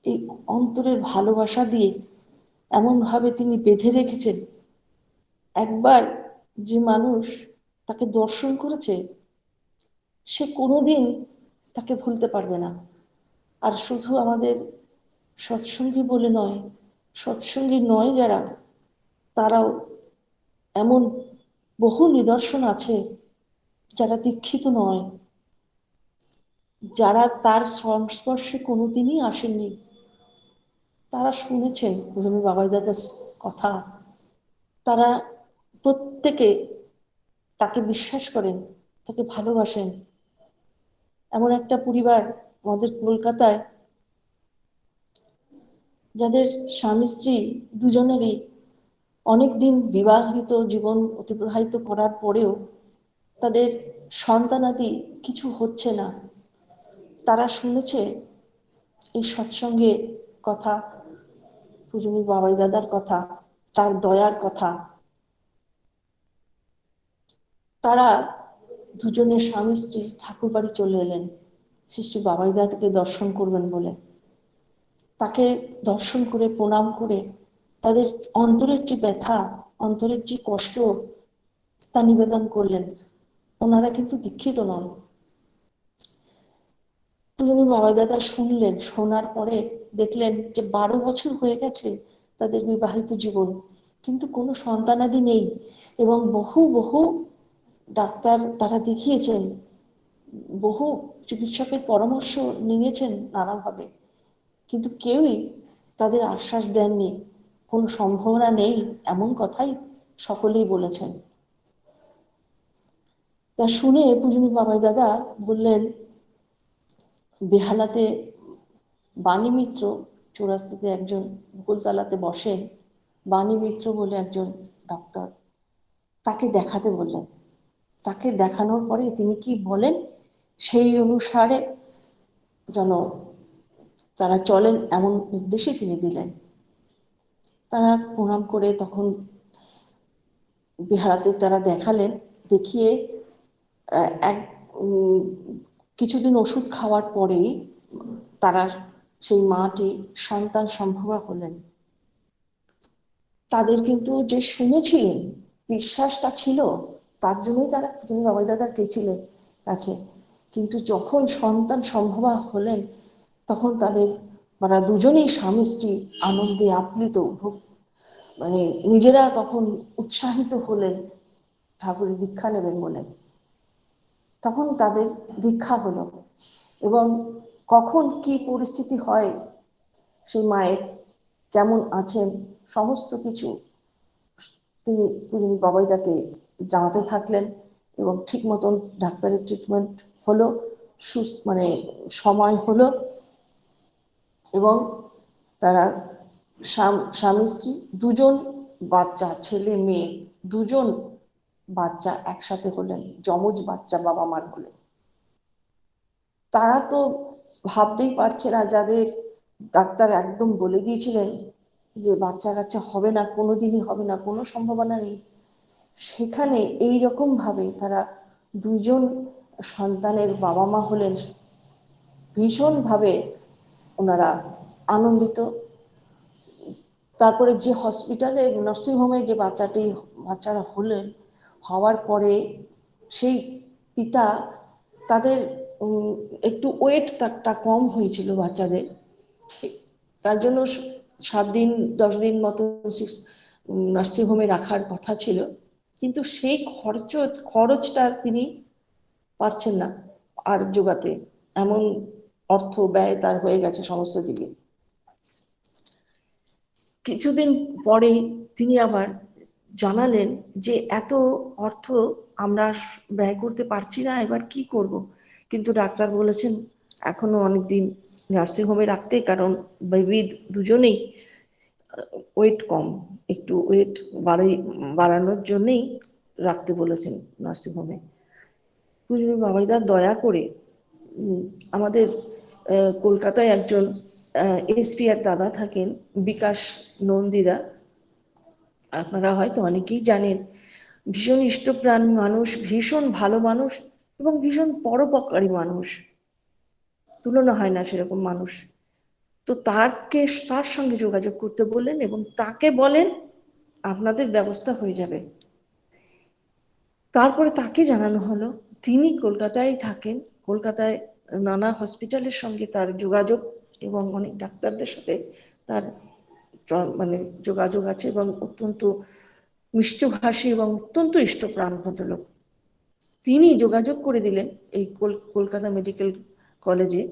এই অন্তরের ভালোবাসা দিয়ে এমনভাবে তিনি বেঁধে রেখেছেন। একবার যে মানুষ তাকে দর্শন করেছে সে কোনোদিন তাকে ভুলতে পারবে না। আর শুধু আমাদের সৎসঙ্গী বলে নয়, সৎসঙ্গী নয় যারা, তারাও এমন বহু নিদর্শন আছে যারা দীক্ষিত নয়, যারা তার সংস্পর্শে কোনোদিনই আসেননি, তারা শুনেছেন পূজনী বাবাই দাদার কথা, তারা প্রত্যেকে তাকে বিশ্বাস করেন, তাকে ভালোবাসেন। এমন একটা পরিবার আমাদের কলকাতায়, যাদের স্বামী স্ত্রী দুজনেরই অনেকদিন বিবাহিত জীবন অতিবাহিত করার পরেও তাদের সন্তানাদি কিছু হচ্ছে না। তারা শুনেছে এই সৎসঙ্গের কথা, পূজনী বাবাই দাদার কথা, তার দয়ার কথা। তারা দুজনে স্বামী স্ত্রী ঠাকুর বাড়ি চলে এলেন শ্রী শ্রী বাবাই দাদাকে দর্শন করবেন বলে। তাকে দর্শন করে প্রণাম করে তাদের অন্তরের যে ব্যথা, অন্তরের যে কষ্ট, তা নিবেদন করলেন। ওনারা কিন্তু দীক্ষিত নন। পূজনী বাবাই দাদা শুনলেন, শোনার পরে দেখলেন যে 12 বছর হয়ে গেছে তাদের বিবাহিত জীবন, কিন্তু কোনো সন্তানাদি নেই। এবং বহু বহু ডাক্তার তারা দেখিয়েছেন, বহু চিকিৎসকের পরামর্শ নিয়েছেন নানাভাবে, কিন্তু কেউই তাদের আশ্বাস দেননি, কোনো সম্ভাবনা নেই, এমন কথাই সকলেই বলেছেন। তা শুনে পূজনী বাবাই দাদা বললেন, বেহালাতে বাণী মিত্র চৌরাস্তাতে একজন গোলতলাতে বসেন, বাণী মিত্র বলে একজন ডাক্তার, তাকে দেখাতে বললেন। তাকে দেখানোর পরে তিনি কি বলেন সেই অনুসারে যেন তারা চলেন, এমন নির্দেশই তিনি দিলেন। তারা প্রণাম করে তখন বেহালাতে তারা দেখালেন, দেখিয়ে এক কিছুদিন ওষুধ খাওয়ার পরেই তারা সেই মাটি সন্তান সম্ভবা হলেন। তাদের কিন্তু যে শুনেছিলেন, বিশ্বাসটা ছিল, তার জন্যই তারা পূজনী বাবাই দাদার গেছিলেন কাছে। কিন্তু যখন সন্তান সম্ভবা হলেন, তখন তারা দুজনেই স্বামী স্ত্রী আনন্দে আপ্লুত, মানে নিজেরা তখন উৎসাহিত হলেন ঠাকুরের দীক্ষা নেবেন বলে। তখন তাদের দীক্ষা হলো। এবং কখন কি পরিস্থিতি হয়, সেই মায়ের কেমন আছেন, সমস্ত কিছু তিনি পূজনী বাবাই দাকে জানাতে থাকলেন। এবং ঠিক মতন ডাক্তারের ট্রিটমেন্ট হলো, মানে সময় হলো, এবং তারা স্বামী স্ত্রী দুজন বাচ্চা, ছেলে মেয়ে দুজন বাচ্চা একসাথে হলেন, যমজ বাচ্চা বাবা মার হলে। তারা তো ভাবতেই পারছে না, যাদের ডাক্তার একদম বলে দিয়েছিলেন যে বাচ্চা কাচ্চা হবে না, কোনোদিনই হবে না, কোনো সম্ভাবনা নেই, সেখানে এই রকম ভাবে তারা দুজন সন্তানের বাবা মা হলেন। ভীষণভাবে ওনারা আনন্দিত। তারপরে যে হসপিটালে, নার্সিংহোমে যে বাচ্চারা হলেন, হওয়ার পরে সেই পিতা, তাদের একটু ওয়েটটা কম হয়েছিল বাচ্চাদের, তার জন্য 7 দিন 10 দিন মতো নার্সিংহোমে রাখার কথা ছিল, কিন্তু সেই খরচটা তিনি পারছেন না আর জোগাতে, এমন অর্থ ব্যয় তার হয়ে গেছে সমস্ত দিকে। কিছুদিন পরেই তিনি আবার জানালেন যে এত অর্থ আমরা ব্যয় করতে পারছি না, এবার কি করব। কিন্তু ডাক্তার বলেছেন এখনো অনেকদিন নার্সিংহোমে রাখতে, কারণ বেবি দুজনেই ওয়েট কম, একটু ওয়েট বাড়ানোর জন্যেই রাখতে বলেছেন নার্সিংহোমে। পূজনী বাবাইদা দয়া করে আমাদের কলকাতায় একজন এসপিআর দাদা থাকেন, বিকাশ নন্দীদা, আপনারা হয়তো অনেকেই জানেন, ভীষণ ইষ্টপ্রাণ মানুষ, ভীষণ ভালো মানুষ এবং ভীষণ পরোপকারী মানুষ, তুলনা হয় না সেরকম মানুষ। তো তার সঙ্গে যোগাযোগ করতে বললেন এবং তাকে বলেন আপনাদের ব্যবস্থা হয়ে যাবে। তারপরে তাকে জানানো হলো, তিনি কলকাতায় থাকেন। কলকাতায় নানা হসপিটালের সঙ্গে তার যোগাযোগ এবং অনেক ডাক্তারদের সাথে তার মানে যোগাযোগ আছে, এবং অত্যন্ত মিষ্টভাষী এবং অত্যন্ত ইষ্টপ্রাণ ভদ্রলোক। তিনি যোগাযোগ করে দিলেন এই কলকাতা মেডিকেল কলেজে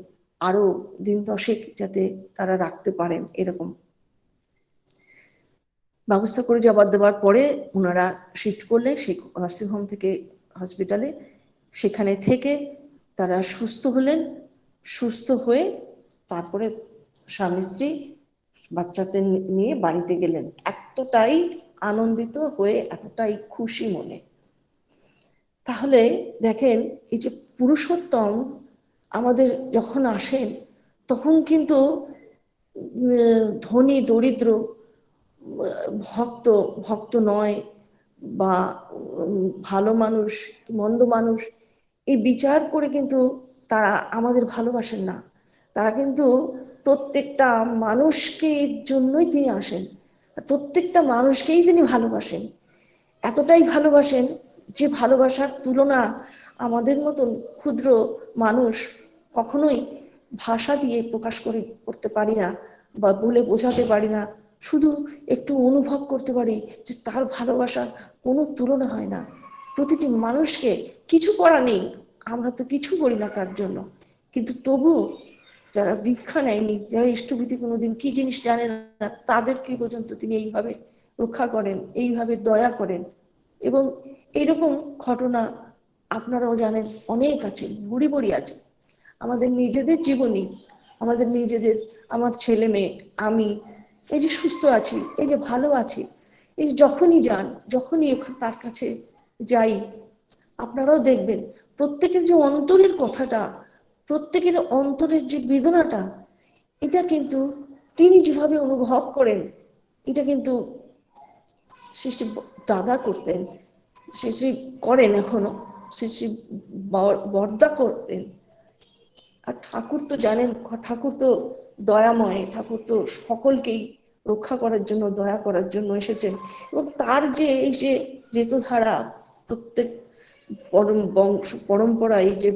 আরো দিন 10 যাতে তারা রাখতে পারেন, এরকম ব্যবস্থা করে দেওয়ার পরে ওনারা শিফট করলেন সেই নার্সিংহোম থেকে হসপিটালে। সেখানে থেকে তারা সুস্থ হলেন। সুস্থ হয়ে তারপরে স্বামী স্ত্রী বাচ্চাদের নিয়ে বাড়িতে গেলেন, এতটাই আনন্দিত হয়ে, এতটাই খুশি মনে। তাহলে দেখেন, এই যে পুরুষোত্তম আমাদের যখন আসেন, তখন কিন্তু ধনী দরিদ্র, ভক্ত নয়, বা ভালো মানুষ মন্দ মানুষ, এই বিচার করে কিন্তু তারা আমাদের ভালোবাসেন না। তারা কিন্তু প্রত্যেকটা মানুষকে জন্যই তিনি আসেন, প্রত্যেকটা মানুষকেই তিনি ভালোবাসেন। এতটাই ভালোবাসেন যে ভালোবাসার তুলনা আমাদের মতন ক্ষুদ্র মানুষ কখনোই ভাষা দিয়ে প্রকাশ করতে পারি না, বা বলে বোঝাতে পারি না। শুধু একটু অনুভব করতে পারি যে তার ভালোবাসার কোনো তুলনা হয় না। প্রতিটি মানুষকে, কিছু করা নেই, আমরা তো কিছু করি না তার জন্য, কিন্তু তবু যারা দীক্ষা নেয়নি, যারা ইষ্টভীতি কোনোদিন কি জিনিস জানে না, তাদেরকে পর্যন্ত তিনি এইভাবে রক্ষা করেন, এইভাবে দয়া করেন। এবং এইরকম ঘটনা আপনারাও জানেন, অনেক আছে, বুড়ি বুড়ি আছে। আমাদের নিজেদের জীবনী, আমাদের নিজেদের, আমার ছেলে মেয়ে, আমি এই যে সুস্থ আছি, এই যে ভালো আছি, এই যে যখনই যান, যখনই তার কাছে যাই, আপনারাও দেখবেন প্রত্যেকের যে অন্তরের কথাটা, প্রত্যেকের অন্তরের যে বেদনাটা, এটা কিন্তু তিনি যেভাবে অনুভব করেন, এটা কিন্তু শ্রী শ্রী দাদা করতেন, শ্রী শ্রী করেন এখনো, শ্রী শ্রী বরদা করতেন। আর ঠাকুর তো জানেন, ঠাকুর তো দয়াময়, ঠাকুর তো সকলকেই রক্ষা করার জন্য, দয়া করার জন্য এসেছেন। এবং তার যে এই যে ঋতুধারা, প্রত্যেক পরম্পরা, এই যে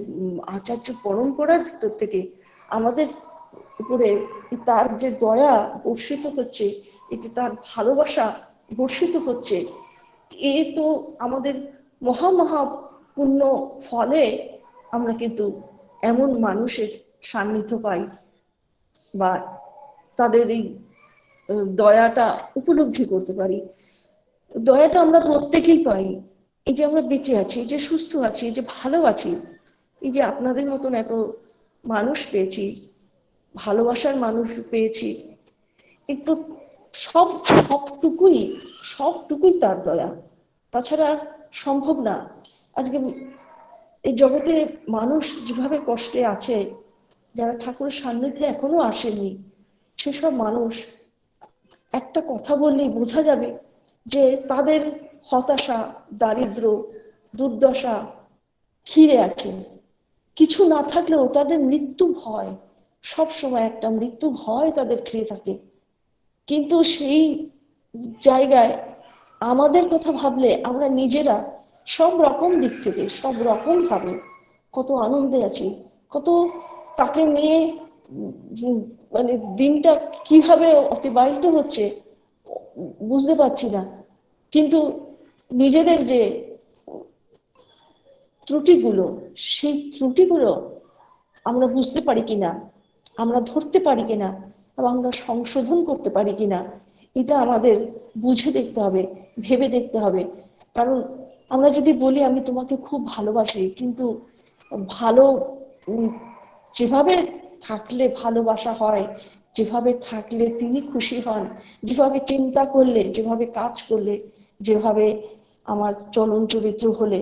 আচার্য পরম্পরার ভিতর থেকে আমাদের উপরে তার যে দয়া বর্ষিত হচ্ছে, এতে তার ভালোবাসা বর্ষিত হচ্ছে, এ তো আমাদের মহা পুণ্য ফলে আমরা কিন্তু এমন মানুষের সান্নিধ্য পাই, বা তাদের এই দয়াটা উপলব্ধি করতে পারি। দয়াটা আমরা প্রত্যেকেই পাই। এই যে আমরা বেঁচে আছি, এই যে সুস্থ আছি, এই যে ভালো আছি, এই যে আপনাদের মতন এত মানুষ পেয়েছি, ভালোবাসার মানুষ পেয়েছি, একটু সবটুকুই তার দয়া, তাছাড়া সম্ভব না। আজকে এই জগতে মানুষ যেভাবে কষ্টে আছে, যারা ঠাকুরের সান্নিধ্যে এখনো আসেনি, সেসব মানুষ একটা কথা বললেই বোঝা যাবে যে তাদের হতাশা, দারিদ্র, দুর্দশা ঘিরে আছে। কিছু না থাকলেও তাদের মৃত্যু ভয়, সবসময় একটা মৃত্যু ভয় তাদের ঘিরে থাকে। কিন্তু সেই জায়গায় আমাদের কথা ভাবলে আমরা নিজেরা সব রকম দিক থেকে, সব রকম ভাবে কত আনন্দে আছি, কত তাকে নিয়ে মানে দিনটা কিভাবে অতিবাহিত হচ্ছে বুঝতে পারছি না। কিন্তু নিজেদের যে ত্রুটিগুলো, সেই ত্রুটিগুলো আমরা বুঝতে পারি কিনা, আমরা ধরতে পারি কিনা, এবং আমরা সংশোধন করতে পারি কিনা, এটা আমাদের বুঝে দেখতে হবে, ভেবে দেখতে হবে। কারণ আমরা যদি বলি আমি তোমাকে খুব ভালোবাসি, কিন্তু ভালো যেভাবে থাকলে ভালোবাসা হয়, যেভাবে থাকলে তিনি খুশি হন, যেভাবে চিন্তা করলে, যেভাবে কাজ করলে, যেভাবে আমার চলন চরিত্র হলে,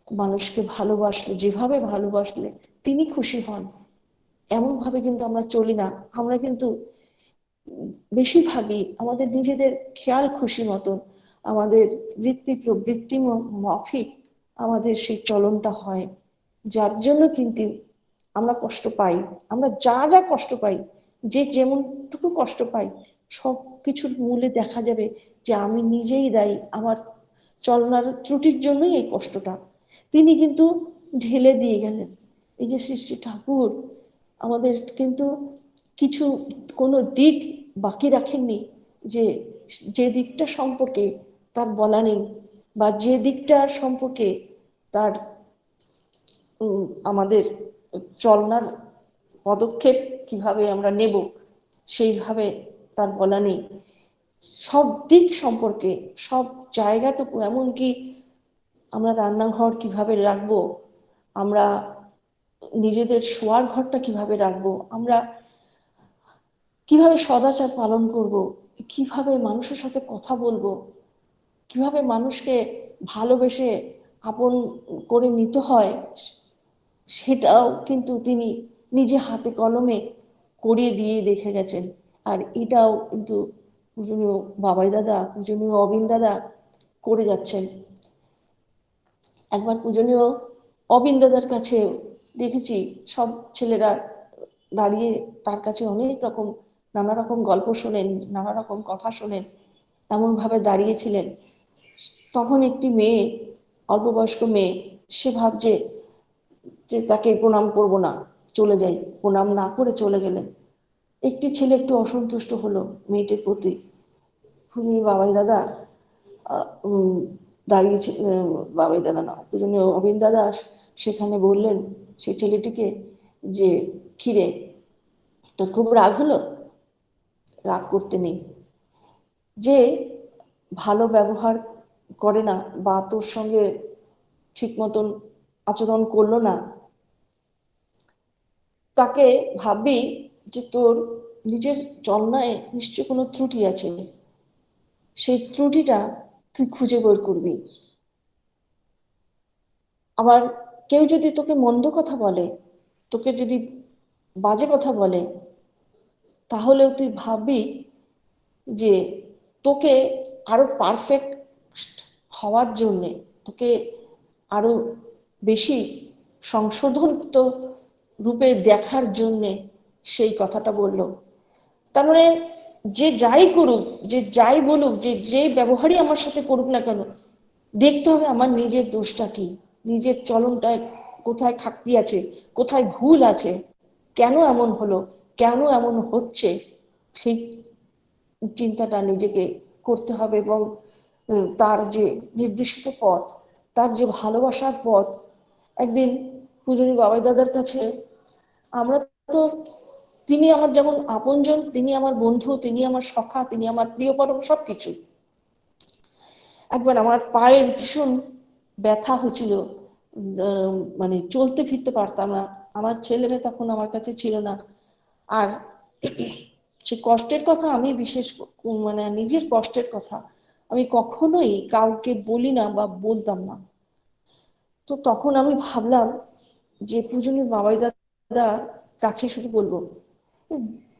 মানুষকে ভালোবাসলে, যেভাবে ভালোবাসলে তিনি খুশি হন, এমন ভাবে কিন্তু আমরা চলি না। আমরা কিন্তু বেশিরভাগই আমাদের নিজেদের খেয়াল খুশি মতন, আমাদের বৃত্তি প্রবৃত্তি মাফিক আমাদের সেই চলনটা হয়, যার জন্য কিন্তু আমরা কষ্ট পাই। আমরা যা কষ্ট পাই, যে যেমনটুকু কষ্ট পাই, সব কিছুর মূলে দেখা যাবে যে আমি নিজেই দায়ী, আমার চলনার ত্রুটির জন্যই এই কষ্টটা। তিনি কিন্তু ঢেলে দিয়ে গেলেন। এই যে শ্রী শ্রী ঠাকুর আমাদের কিন্তু কিছু কোনো দিক বাকি রাখেননি, যে যে দিকটা সম্পর্কে তার বলা নেই, বা যে দিকটার সম্পর্কে তার আমাদের চলনার পদক্ষেপ কিভাবে আমরা নেব সেইভাবে তার বলা নেই। সব দিক সম্পর্কে, সব জায়গাটুকু, এমনকি আমরা রান্নাঘর কিভাবে রাখবো, আমরা নিজেদের শোয়ার ঘরটা কিভাবে রাখবো, আমরা কিভাবে সদাচার পালন করব, কিভাবে মানুষের সাথে কথা বলবো, কিভাবে মানুষকে ভালোবেসে আপন করে নিতে হয়, সেটাও কিন্তু তিনি নিজে হাতে কলমে করিয়ে দিয়ে দেখে গেছেন। আর এটাও কিন্তু পূজনীয় বাবাই দাদা, পূজনীয় অবিন দাদা করে যাচ্ছেন। একবার পূজনীয় অবিন দাদার কাছে দেখেছি সব ছেলেরা দাঁড়িয়ে তার কাছে অনেক রকম নানা রকম গল্প শোনেন, নানা রকম কথা শোনেন, এমনভাবে দাঁড়িয়েছিলেন। তখন একটি মেয়ে, অল্প বয়স্ক মেয়ে, সে ভাবছে যে তাকে প্রণাম করব না, চলে যাই, প্রণাম না করে চলে গেলেন। একটি ছেলে একটু অসন্তুষ্ট হলো মেয়েটির প্রতি। বাবাই দাদা দাঁড়িয়েছে, বাবাই দাদা না, পূজনীয় অবিন দাদা সেখানে বললেন সেই ছেলেটিকে যে, কিরে তোর খুব রাগ হলো? রাগ করতে নেই। যে ভালো ব্যবহার করে না বা তোর সঙ্গে ঠিক মতন আচরণ করলো না, তাকে ভাববি যে তোর নিজের চলনায় নিশ্চয় কোনো ত্রুটি আছে, সেই ত্রুটিটা তুই খুঁজে বের করবি। আবার কেউ যদি তোকে মন্দ কথা বলে, তোকে যদি বাজে কথা বলে, তাহলেও তুই ভাববি যে তোকে আরো পারফেক্ট হওয়ার জন্যে, তোকে আরো বেশি সংশোধিত রূপে দেখার জন্যে সেই কথাটা বলল। তার মানে যে যাই করুক, যে যাই বলুক, যে যেই ব্যবহারই আমার সাথে করুক না কেন, দেখতে হবে আমার নিজের দোষটা কি, নিজের চলনটায় কোথায় খাকতি আছে, কোথায় ভুল আছে, কেন এমন হলো, কেন এমন হচ্ছে, সেই চিন্তাটা নিজেকে করতে হবে। এবং তার যে নির্দিষ্ট পথ, তার যে ভালোবাসার পথ। একদিন পূজনীয় বাবাই দাদার কাছে আমরা তো, তিনি আমার যেমন আপনজন, তিনি আমার বন্ধু, তিনি আমার সখা, তিনি আমার প্রিয়পরম সবকিছু। একবার আমার পায়ের ভীষণ ব্যথা হয়েছিল, মানে চলতে ফিরতে পারতাম না। আমার ছেলে মেয়ে তখন আমার কাছে ছিল না। আর সে কষ্টের কথা আমি মানে নিজের কষ্টের কথা আমি কখনোই কাউকে বলি না বা বলতাম না। তো তখন আমি ভাবলাম যে পূজনীয় বাবাই দাদার কাছে শুধু বলবো,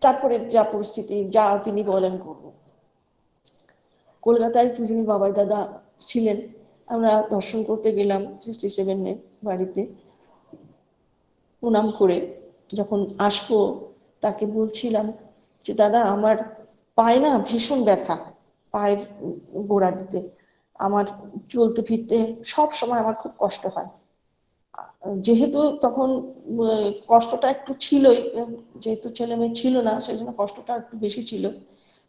তারপরে যা পরিস্থিতি, যা তিনি বলেন করব। কলকাতায় পূজনীয় বাবাই দাদা ছিলেন, আমরা দর্শন করতে গেলাম 67 বাড়িতে। প্রণাম করে যখন আসবো, তাকে বলছিলাম যে দাদা আমার পায়ে না ভীষণ ব্যথা, পায়ের গোড়ালিতে আমার চলতে ফিরতে সব সময় আমার খুব কষ্ট হয়। যেহেতু তখন কষ্টটা একটু ছিলই, যেহেতু ছেলে মেয়ে ছিল না, সেই জন্য কষ্টটা একটু বেশি ছিল।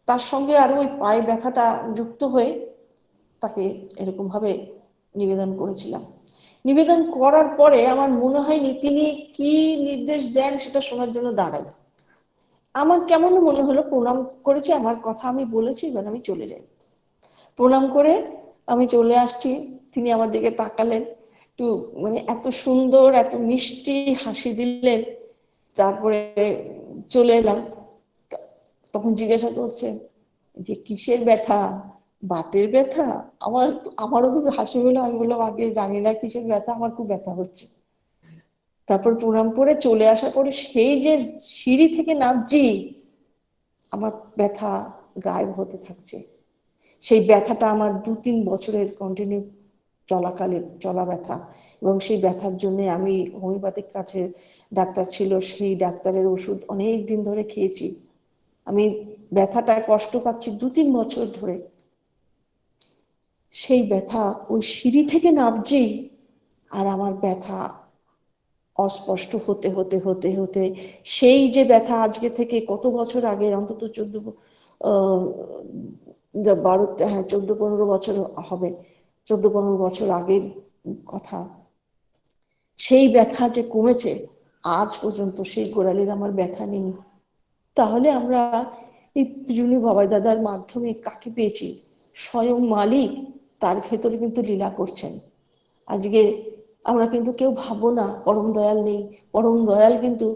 তার সঙ্গে আরো ওই পায়ে ব্যথাটা যুক্ত হয়ে তাকে এরকম ভাবে নিবেদন করেছিলাম। নিবেদন করার পরে আমার মনে হয়নি তিনি কি নির্দেশ দেন সেটা শোনার জন্য দাঁড়াই। আমার কেমন মনে হলো, প্রণাম করেছি, আমার কথা আমি বলেছি, এবার আমি চলে যাই। প্রণাম করে আমি চলে আসছি, তিনি আমার দিকে তাকালেন, একটু মানে এত সুন্দর এত মিষ্টি হাসি দিলেন। তারপরে চলে এলাম। তখন জিজ্ঞাসা করছে যে কিসের ব্যথা, বাতের ব্যথা? আমারও খুব হাসি হলো। আমি বললাম আগে জানি না কিসের ব্যথা, আমার খুব ব্যথা হচ্ছে। তারপর প্রণাম করে চলে আসার পরে সেই যে সিঁড়ি থেকে নামছি, আমার ব্যথা গায়েব হতে থাকছে। সেই ব্যথাটা আমার 2-3 বছরের কন্টিনিউ চলাকালীন চলা ব্যথা। এবং সেই ব্যথার জন্য আমি হোমিওপ্যাথিক কাছে ডাক্তার ছিল, সেই ডাক্তারের ওষুধ অনেক দিন ধরে খেয়েছি। আমি ব্যথাটায় কষ্ট পাচ্ছি 2-3 বছর ধরে। সেই ব্যথা ওই সিঁড়ি থেকে নামছি আর আমার ব্যথা অস্পষ্ট হতে হতে হতে হতে সেই যে ব্যথা আজকে থেকে কত বছর আগের, অন্তত 14-15 বছর হবে, 14-15 বছর আগের কথা। সেই ব্যথা যে কমেছে আজ পর্যন্ত, সেই গোড়ালির আমার ব্যথা নেই। তাহলে আমরা এই পূজনীয় বাবাই দাদার মাধ্যমে কাকে পেয়েছি? স্বয়ং মালিক তার ভেতরে কিন্তু লীলা করছেন। আজকে আমরা কিন্তু কেউ ভাবো না পরম দয়াল নেই। পরম দয়াল কিন্তু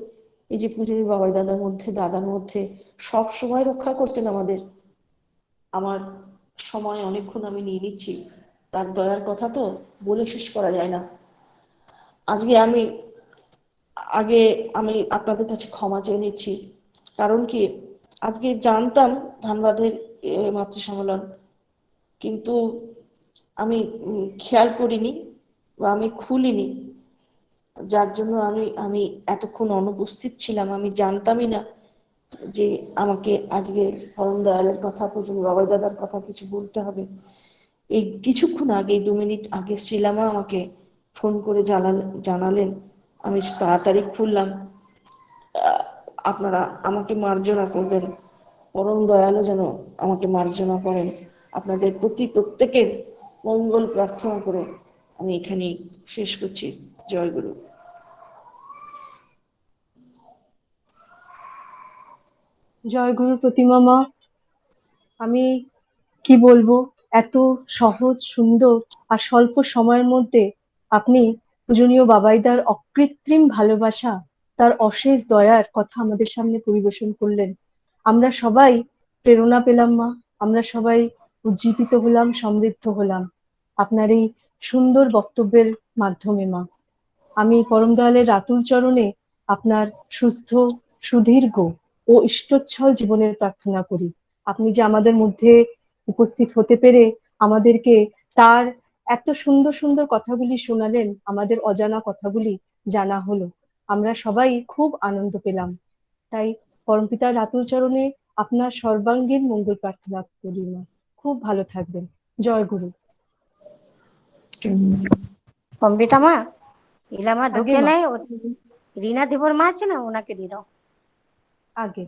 এই যে পূজনীয় বাবাই দাদার মধ্যে, দাদার মধ্যে সব সময় রক্ষা করছেন আমাদের। আমার সময় অনেকক্ষণ আমি নিয়ে নিচ্ছি, তার দয়ার কথা তো বলে শেষ করা যায় না। আগে আমি আপনাদের কাছে ক্ষমা চেয়ে নিচ্ছি। কারণ কি, আজকে জানতাম ধানবাদের মাতৃ সম্মেলন, কিন্তু আমি খেয়াল করিনি বা আমি খুলিনি, যার জন্য আমি এতক্ষণ অনুপস্থিত ছিলাম। আমি জানতামই না যে আমাকে আজকে পরম দয়ালের কথা, পূজন বাবাই দাদার কথা কিছু বলতে হবে। এই কিছুক্ষণ আগে, 2 মিনিট আগে শ্রীলামা আমাকে ফোন করে জানালেন। আমি তাড়াতাড়ি খুললাম। আপনারা আমাকে মার্জনা করবেন, পরম দয়ালও যেন আমাকে মার্জনা করেন। আপনাদের প্রত্যেকের মঙ্গল প্রার্থনা করে আমি এখানেই শেষ করছি। জয় গুরু। জয় গুরু প্রতিমা মা। আমি কি বলবো, এত সহজ, সুন্দর আর স্বল্প সময়ের মধ্যে আপনি পূজনীয় বাবাইদার অকৃত্রিম ভালোবাসা, তার অশেষ দয়ার কথা আমাদের সামনে পরিবেশন করলেন। আমরা সবাই প্রেরণা পেলাম মা, আমরা সবাই উজ্জীবিত হলাম, সমৃদ্ধ হলাম আপনার এই সুন্দর বক্তব্যের মাধ্যমে মা। আমি পরম দয়ালের রাতুল চরণে আপনার সুস্থ, সুদীর্ঘ ও ইষ্টচ্ছল জীবনের প্রার্থনা করি। আপনি যে আমাদের মধ্যে উপস্থিত হতে পেরে আমাদেরকে তার এত সুন্দর সুন্দর কথাগুলি শোনালেন, আমাদের অজানা কথাগুলি জানা হলো, আমরা সবাই খুব আনন্দ পেলাম। তাই পরমপিতার রাতুল চরণে আপনার সর্বাঙ্গীন মঙ্গল প্রার্থনা করি মা। খুব ভালো থাকবেন। জয় গুরু। অমৃতা মা, ইলামা আগে ঢুকে মা, নেই, রিনা দিবর মা আছে না, ওনাকে দিয়ে দাও। আগে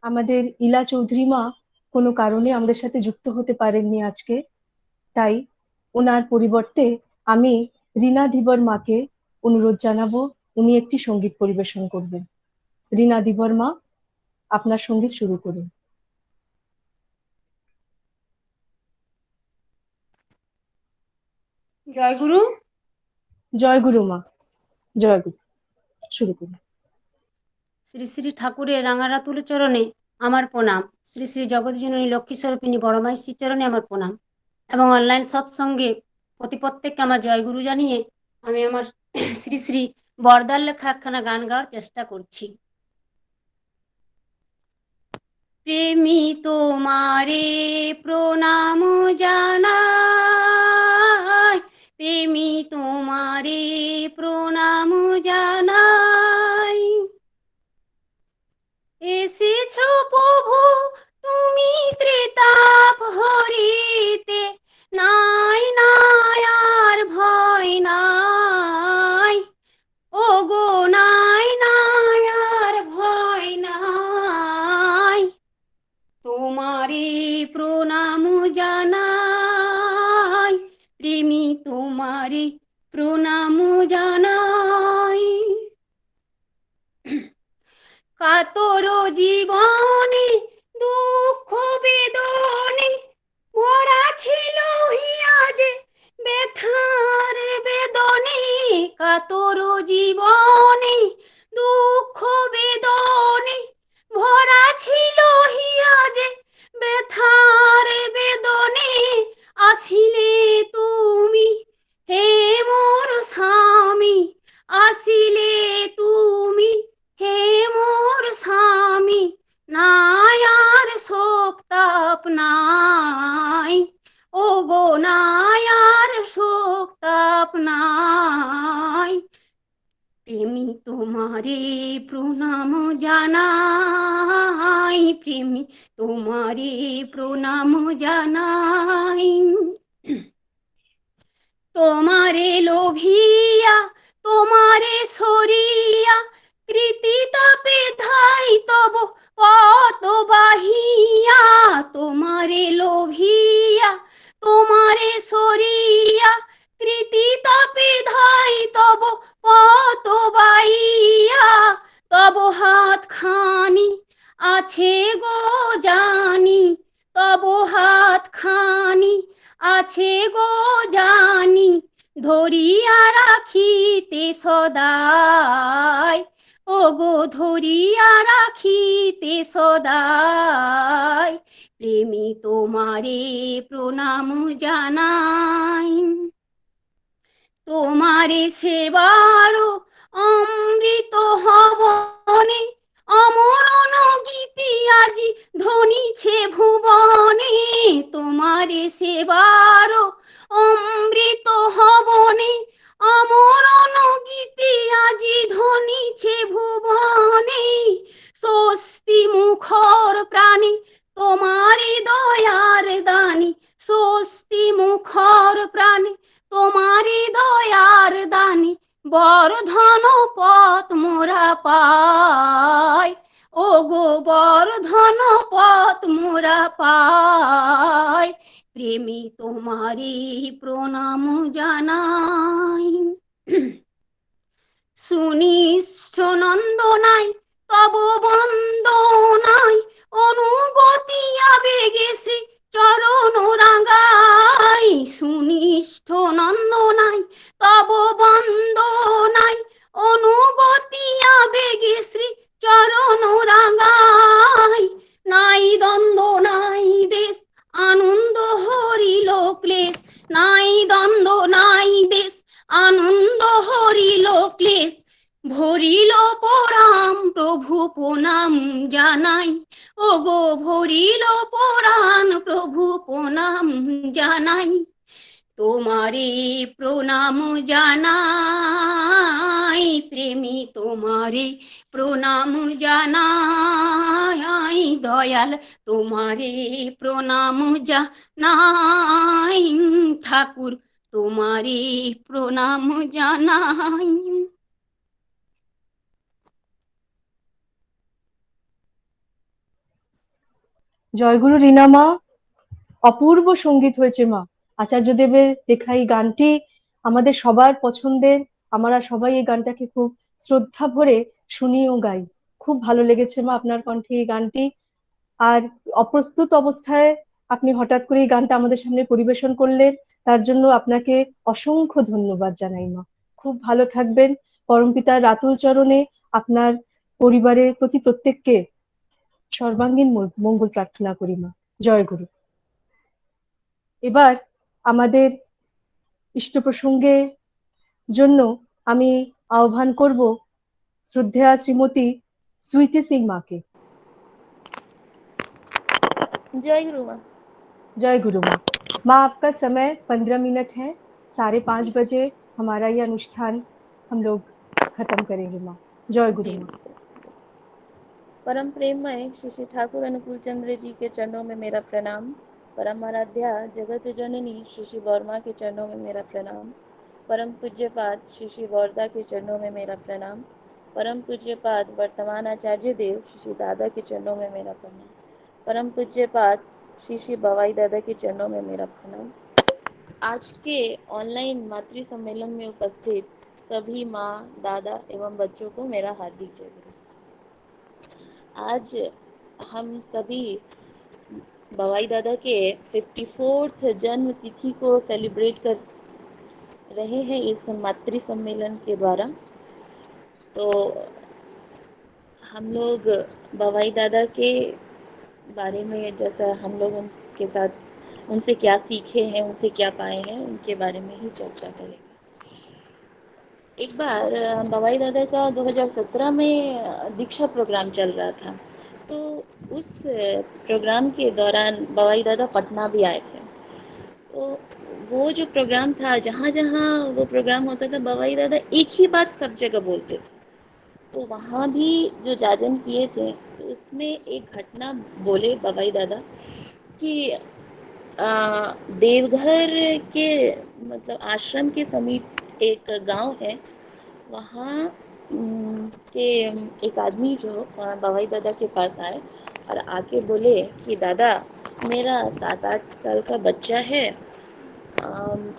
আমাদের ইলা চৌধুরী মা কোনো কারণে আমাদের সাথে যুক্ত হতে পারেননি আজকে, তাই ওনার পরিবর্তে আমি রিনা ধীবর মাকে অনুরোধ জানাবো, উনি একটি সঙ্গীত পরিবেশন করবেন। রিনা ধীবর মা, আপনার সঙ্গীত শুরু করুন। জয় গুরু। জয় গুরু মা, জয় গুরু, শুরু করুন। শ্রী শ্রী ঠাকুরের রাঙারাতুল চরণে আমার প্রণাম। শ্রী শ্রী জগৎজননী লক্ষ্মী স্বরূপিণী বড় মায়ের শ্রী চরণে আমার প্রণাম, এবং অনলাইন সৎসঙ্গে প্রত্যেককে আমার জয়গুরু জানিয়ে আমি আমার শ্রী শ্রী বরদার লেখা একখানা গান গাওয়ার চেষ্টা করছি। প্রেমী তোমারে প্রণাম জানাই, প্রেমী তোমারে প্রণাম জানাই। এসেছো প্রভু তুমি ত্রিতাপ হরিতে, নাই নাই আর ভয় নাই, ও গো নাই নাই আর ভয় নাই। তোমারে প্রণাম জানাই, প্রেমী তোমারে প্রণাম জানাই। কাতর জীবনে দুঃখ বেদনে ভরা ছিল হিয়া যে ব্যথার বেদনে, কাতর জীবনে দুঃখ বেদনে ভরা ছিল হিয়া যে ব্যথার বেদনে। আসিলে তুমি হে মোর স্বামী, আসিলে তুমি হে মোর স্বামী, নাই আর শোক তাপ নাই, ও গো নাই আর শোক তাপ নাই। প্রেমী তোমারে প্রণাম জানাই, প্রেমী তোমারে প্রণাম জানাই। তোমারে লোভিয়া তোমারে সরিয়া কৃতি তাপে ধাই তব পত বাহিয়া তোমারে লোভিয়া তোমারে সরিয়া কৃতি তাপে ধাই তব পত বাইয়া তব হাত খানি আছে গো জানি তব হাত খানি আছে গো জানি ধরিয়া রাখিতে সদাই ও গো ধরিয়া রাখিতে সদাই প্রেমী তোমারে প্রণাম জানাই তোমারে সেবার অমৃত হবনে অমরণ গীতি আজি ধ্বনিছে ভুবনে তোমারে সেবার অমৃত হবনে অমরণ গীতি আজি ধ্বনিছে ভুবনে স্বস্তি মুখর প্রাণী তোমারে দয়ার দানি স্বস্তি মুখর প্রাণী তোমারে দয়ার দানি বরধন পথ মোরা পাই ও গো বরধন পথ মোরা পাই প্রেমী তোমারে প্রণাম জানাই সুনিষ্ঠ নন্দনাই তব বন্দনাই অনুগতি আবেগে শ্রী চরণ রাঙ্গাই সুনিষ্ঠ নন্দনাই তব বন্দনাই অনুগতি আবেগে শ্রী চরণ রাঙ্গাই নাই দ্বন্দ্ব নাই দেশ আনন্দ হরিল ক্লেশ নাই দ্বন্দ্ব নাই দেশ আনন্দ হরিল ক্লেশ ভরিল পরাম প্রভু প্রণাম জানাই ও গো ভরিল পরাণ প্রভু প্রণাম জানাই তোমারে প্রণাম জানাই প্রেমী তোমারে প্রণাম জানাই দয়াল তোমারে প্রণাম জানাই ঠাকুর তোমারে প্রণাম জানাই জয়গুরু রীনা মা, অপূর্ব সঙ্গীত হয়েছে মা। আচার্যদেবের লেখা এই গানটি আমাদের সবার পছন্দের। আমরা সবাই এই গানটাকে খুব শ্রদ্ধা ভরে শুনি ও গাই। খুব ভালো লেগেছে মা আপনার কণ্ঠে এই গানটি। আর অপ্রস্তুত অবস্থায় আপনি হঠাৎ করে এই গানটা আমাদের সামনে পরিবেশন করলেন, তার জন্য আপনাকে অসংখ্য ধন্যবাদ জানাই মা। খুব ভালো থাকবেন। পরমপিতার রাতুল চরণে আপনার পরিবারের প্রতি প্রত্যেককে সর্বাঙ্গীন মঙ্গল প্রার্থনা করি মা। জয় গুরু। এবার আমাদের ইষ্ট প্রসঙ্গের জন্য আমি আহ্বান করব শ্রদ্ধেয়া শ্রীমতী সুইটি সিং মাকে। जय गुरु माँ। जय गुरु माँ। माँ, आपका समय 15 मिनट है। 5:30 बजे हमारा ये अनुष्ठान हम लोग खत्म करेंगे माँ। जय गुरु माँ। परम प्रेममय श्री श्री ठाकुर अनुकूल चंद्र जी के चरणों में मेरा प्रणाम। परम आराध्या जगत जननी श्री श्री वर्मा के चरणों में मेरा प्रणाम। परम पूज्यपाद श्री श्री वर्दा के चरणों में मेरा प्रणाम। परम पूज्यपाद वर्तमान आचार्य देव श्री श्री दादा के चरणों में मेरा प्रणाम। परम पूज्यपाद श्री श्री बवाई दादा के चरणों में मेरा प्रणाम। आज के ऑनलाइन मातृ सम्मेलन में उपस्थित सभी माँ, दादा एवं बच्चों को मेरा हार्दिक जय गुरु। आज हम सभी बवाई दादा के 54th जन्म तिथि को सेलिब्रेट कर रहे हैं इस मातृ सम्मेलन के द्वारा। तो हम लोग बवाई दादा के बारे में, जैसा हम लोग उनके साथ उनसे क्या सीखे हैं, उनसे क्या पाए हैं, उनके बारे में ही चर्चा करेंगे। एक बार बवाई दादा का 2017 में दीक्षा प्रोग्राम चल रहा था, तो उस प्रोग्राम के दौरान बवाई दादा पटना भी आए थे। तो वो जो प्रोग्राम था, जहाँ जहाँ वो प्रोग्राम होता था, बवाई दादा एक ही बात सब जगह बोलते थे। तो वहाँ भी जो जाजन किए थे, तो उसमें एक घटना बोले बवाई दादा कि देवघर के मतलब आश्रम के समीप एक गांव है, वहाँ के एक आदमी जो बवाई दादा के पास आए और आके बोले कि दादा, मेरा 7-8 साल का बच्चा है,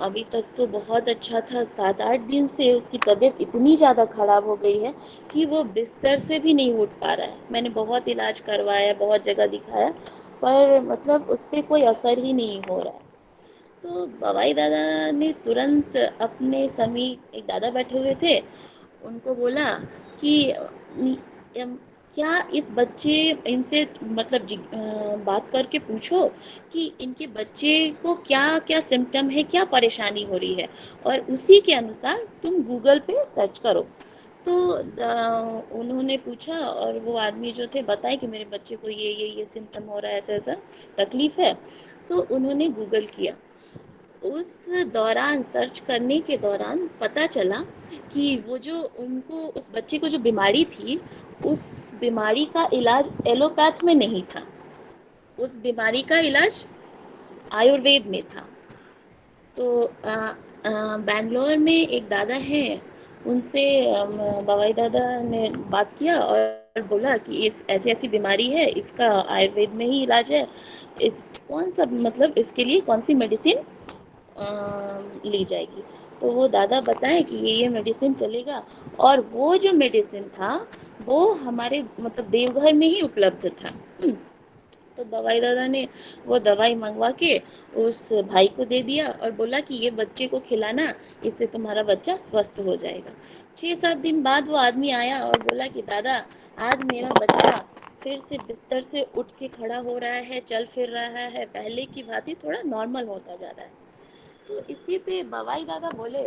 अभी तक तो बहुत अच्छा था, 7-8 दिन से उसकी तबीयत इतनी ज़्यादा खराब हो गई है कि वो बिस्तर से भी नहीं उठ पा रहा है। मैंने बहुत इलाज करवाया, बहुत जगह दिखाया, पर मतलब उस पर कोई असर ही नहीं हो रहा है। तो बवाई दादा ने तुरंत अपने समीप एक दादा बैठे हुए थे, उनको बोला कि क्या इस बच्चे इनसे मतलब बात करके पूछो कि इनके बच्चे को क्या क्या सिम्टम है, क्या परेशानी हो रही है, और उसी के अनुसार तुम गूगल पे सर्च करो। तो उन्होंने पूछा और वो आदमी जो थे बताए कि मेरे बच्चे को ये सिम्टम हो रहा है, ऐसा ऐसा तकलीफ है। तो उन्होंने गूगल किया। उस दौरान सर्च करने के दौरान पता चला कि वो जो उनको उस बच्चे को जो बीमारी थी, उस बीमारी का इलाज एलोपैथ में नहीं था, उस बीमारी का इलाज आयुर्वेद में था। तो बैंगलोर में एक दादा हैं, उनसे बवाई दादा ने बात किया और बोला कि इस ऐसी ऐसी बीमारी है, इसका आयुर्वेद में ही इलाज है, इस कौन सा मतलब इसके लिए कौन सी मेडिसिन ली जाएगी। तो वो दादा बताएं कि ये मेडिसिन चलेगा, और वो जो मेडिसिन था वो हमारे मतलब देवघर में ही उपलब्ध था। तो बवाई दादा ने वो दवाई मंगवा के उस भाई को दे दिया और बोला कि ये बच्चे को खिलाना, इससे तुम्हारा बच्चा स्वस्थ हो जाएगा। 6-7 दिन बाद वो आदमी आया और बोला कि दादा, आज मेरा बच्चा फिर से बिस्तर से उठ के खड़ा हो रहा है, चल फिर रहा है, पहले की भांति थोड़ा नॉर्मल होता जा रहा है। तो इसी पे बवाई दादा बोले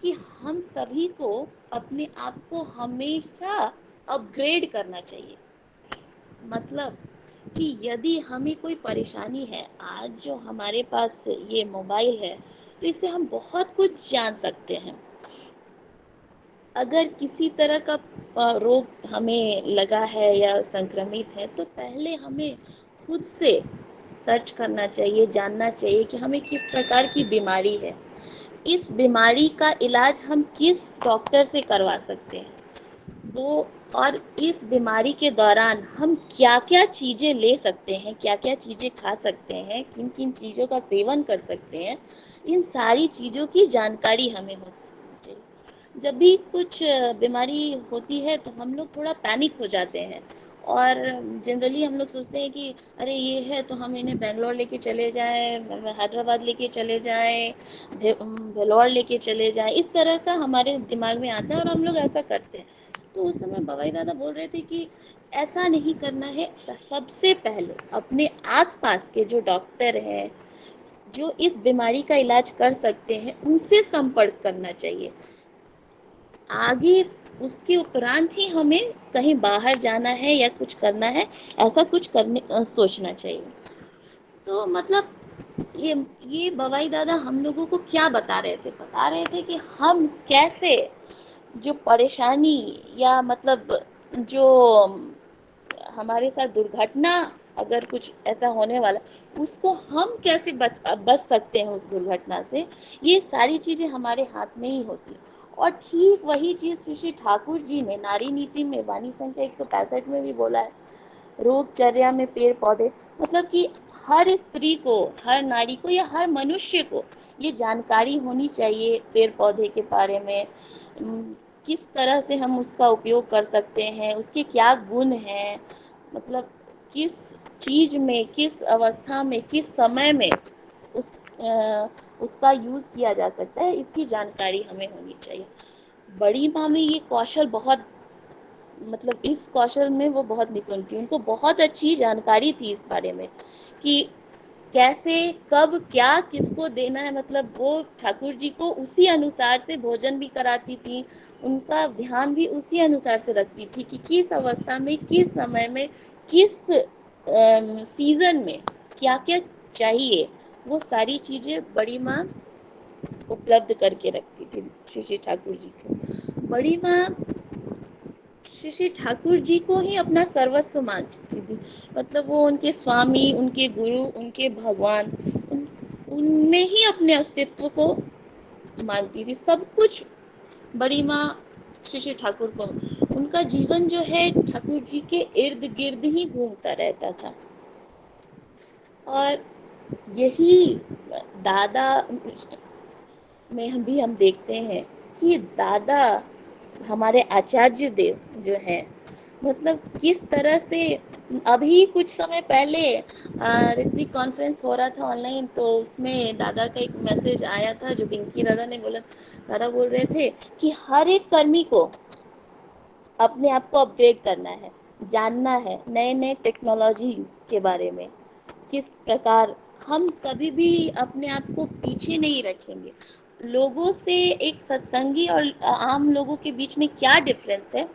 कि हम सभी को अपने आप को हमेशा अपग्रेड करना चाहिए। मतलब कि यदि हमें कोई परेशानी है, आज जो हमारे पास ये मोबाइल है, तो इससे हम बहुत कुछ जान सकते हैं। अगर किसी तरह का रोग हमें लगा है या संक्रमित है, तो पहले हमें खुद से सर्च करना चाहिए, जानना चाहिए कि हमें किस प्रकार की बीमारी है, इस बीमारी का इलाज हम किस डॉक्टर से करवा सकते हैं, वो और इस बीमारी के दौरान हम क्या-क्या चीज़ें ले सकते हैं, क्या-क्या चीज़ें खा सकते हैं, किन-किन चीज़ों का सेवन कर सकते हैं, इन सारी चीज़ों की जानकारी हमें होनी चाहिए। जब भी कुछ बीमारी होती है तो हम लोग थोड़ा पैनिक हो जाते हैं, और जनरली हम लोग सोचते हैं कि अरे ये है तो हम इन्हें बैंगलोर लेके चले जाएँ, हैदराबाद लेके चले जाएँ, भेलोर लेके चले जाएँ, इस तरह का हमारे दिमाग में आता है और हम लोग ऐसा करते हैं। तो उस समय बवाई दादा बोल रहे थे कि ऐसा नहीं करना है, सबसे पहले अपने आसपास के जो डॉक्टर हैं, जो इस बीमारी का इलाज कर सकते हैं, उनसे संपर्क करना चाहिए। आगे उसके उपरांत ही हमें कहीं बाहर जाना है या कुछ करना है, ऐसा कुछ करने सोचना चाहिए। तो मतलब ये बवाई दादा हम लोगों को क्या बता रहे थे? बता रहे थे कि हम कैसे जो परेशानी या मतलब जो हमारे साथ दुर्घटना, अगर कुछ ऐसा होने वाला, उसको हम कैसे बच सकते हैं उस दुर्घटना से, ये सारी चीजें हमारे हाथ में ही होती। और ठीक वही चीज श्री श्री ठाकुर जी ने नारी नीति में वाणी संख्या 165 में भी बोला है। रोगचर्या में पेड़ पौधे, मतलब कि हर स्त्री को, हर नारी को या हर मनुष्य को ये जानकारी होनी चाहिए पेड़ पौधे के बारे में, किस तरह से हम उसका उपयोग कर सकते हैं, उसके क्या गुण हैं, मतलब किस चीज में, किस अवस्था में, किस समय में उसका यूज किया जा सकता है, इसकी जानकारी हमें होनी चाहिए। बड़ी माँ में ये कौशल बहुत, मतलब इस कौशल में वो बहुत निपुण थी, उनको बहुत अच्छी जानकारी थी इस बारे में कि कैसे, कब, क्या, किसको देना है। मतलब वो ठाकुर जी को उसी अनुसार से भोजन भी कराती थी, उनका ध्यान भी उसी अनुसार से रखती थी कि किस अवस्था में, किस समय में, किस सीजन में क्या क्या चाहिए, वो सारी चीजें बड़ी माँ उपलब्ध करके रखती थी श्री श्री ठाकुर जी को। बड़ी माँ श्री श्री ठाकुर जी को ही अपना सर्वस्व मानती थी, मतलब वो उनके स्वामी, उनके गुरु, उनके भगवान, उनमें ही अपने अस्तित्व को मानती थी। सब कुछ बड़ी माँ श्री श्री ठाकुर को, उनका जीवन जो है ठाकुर जी के इर्द गिर्द ही घूमता रहता था। और यही दादा में हम देखते हैं कि दादा हमारे आचार्य देव जो है, मतलब किस तरह से अभी कुछ समय पहले ऋतिक कॉन्फ्रेंस हो रहा था ऑनलाइन, तो उसमें दादा का एक मैसेज आया था जो पिंकी दादा ने बोला। दादा बोल रहे थे कि हर एक कर्मी को अपने आप को अपग्रेड करना है, जानना है नए नए टेक्नोलॉजी के बारे में, किस प्रकार हम कभी भी अपने आप को पीछे नहीं रखेंगे। लोगों से एक सत्संगी और आम लोगों के बीच में क्या डिफरेंस है,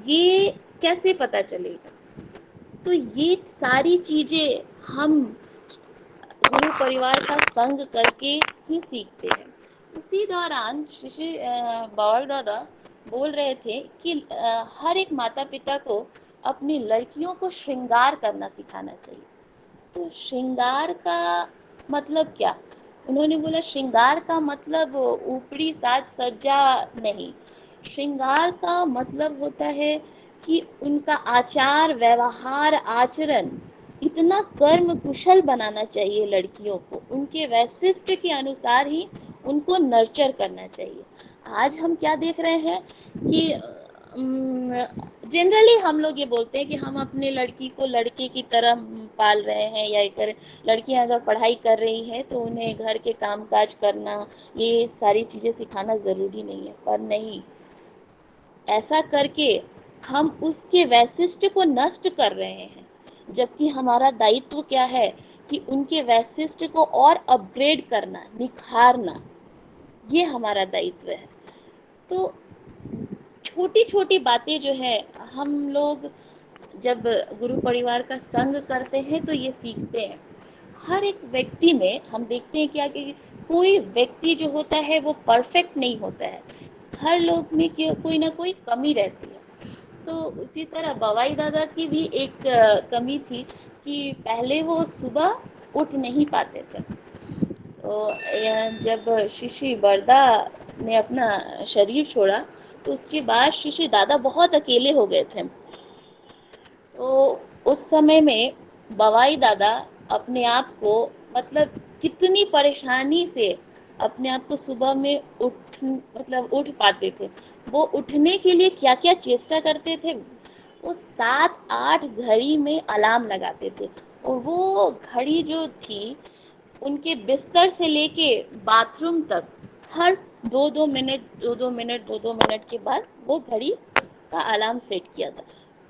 ये कैसे पता चलेगा। तो ये सारी चीजें हम गुरु परिवार का संग करके ही सीखते हैं। उसी दौरान श्री बावल दादा बोल रहे थे कि हर एक माता पिता को अपनी लड़कियों को श्रृंगार करना सिखाना चाहिए। तो श्रृंगार का मतलब क्या? उन्होंने बोला श्रृंगार का मतलब ऊपरी साज सज्जा नहीं। श्रृंगार का मतलब होता है कि उनका आचार व्यवहार आचरण इतना कर्म कुशल बनाना चाहिए लड़कियों को, उनके वैशिष्ट के अनुसार ही उनको नर्चर करना चाहिए। आज हम क्या देख रहे हैं कि जनरली हम लोग ये बोलते हैं कि हम अपने लड़की को लड़के की तरह पाल रहे हैं या कर, लड़कियां अगर पढ़ाई कर रही हैं तो उन्हें घर के कामकाज करना, ये सारी चीजें सिखाना जरूरी नहीं है। पर नहीं, ऐसा करके हम उसके वैशिष्ट को नष्ट कर रहे हैं, जबकि हमारा दायित्व क्या है कि उनके वैशिष्ट को और अपग्रेड करना, निखारना, ये हमारा दायित्व है। तो छोटी छोटी बातें जो है हम लोग जब गुरु परिवार का संग करते हैं तो ये सीखते हैं। हर एक व्यक्ति में हम देखते हैं क्या कि कोई व्यक्ति जो होता है वो परफेक्ट नहीं होता है, हर लोग में कोई ना कोई कमी रहती है। तो उसी तरह बवाई दादा की भी एक कमी थी कि पहले वो सुबह उठ नहीं पाते थे। तो जब श्री बरदा ने अपना शरीर छोड़ा तो उसके बाद श्री दादा बहुत अकेले हो गए थे। तो उस समय में बवाई दादा अपने आप को, मतलब कितनी परेशानी से अपने आप को सुबह में उठ पाते थे। वो उठने के लिए क्या क्या चेष्टा करते थे, वो 7-8 घड़ी में अलार्म लगाते थे। और वो घड़ी जो थी उनके बिस्तर से लेके बाथरूम तक हर 2-2 मिनट के बाद वो घड़ी का अलार्म सेट किया था।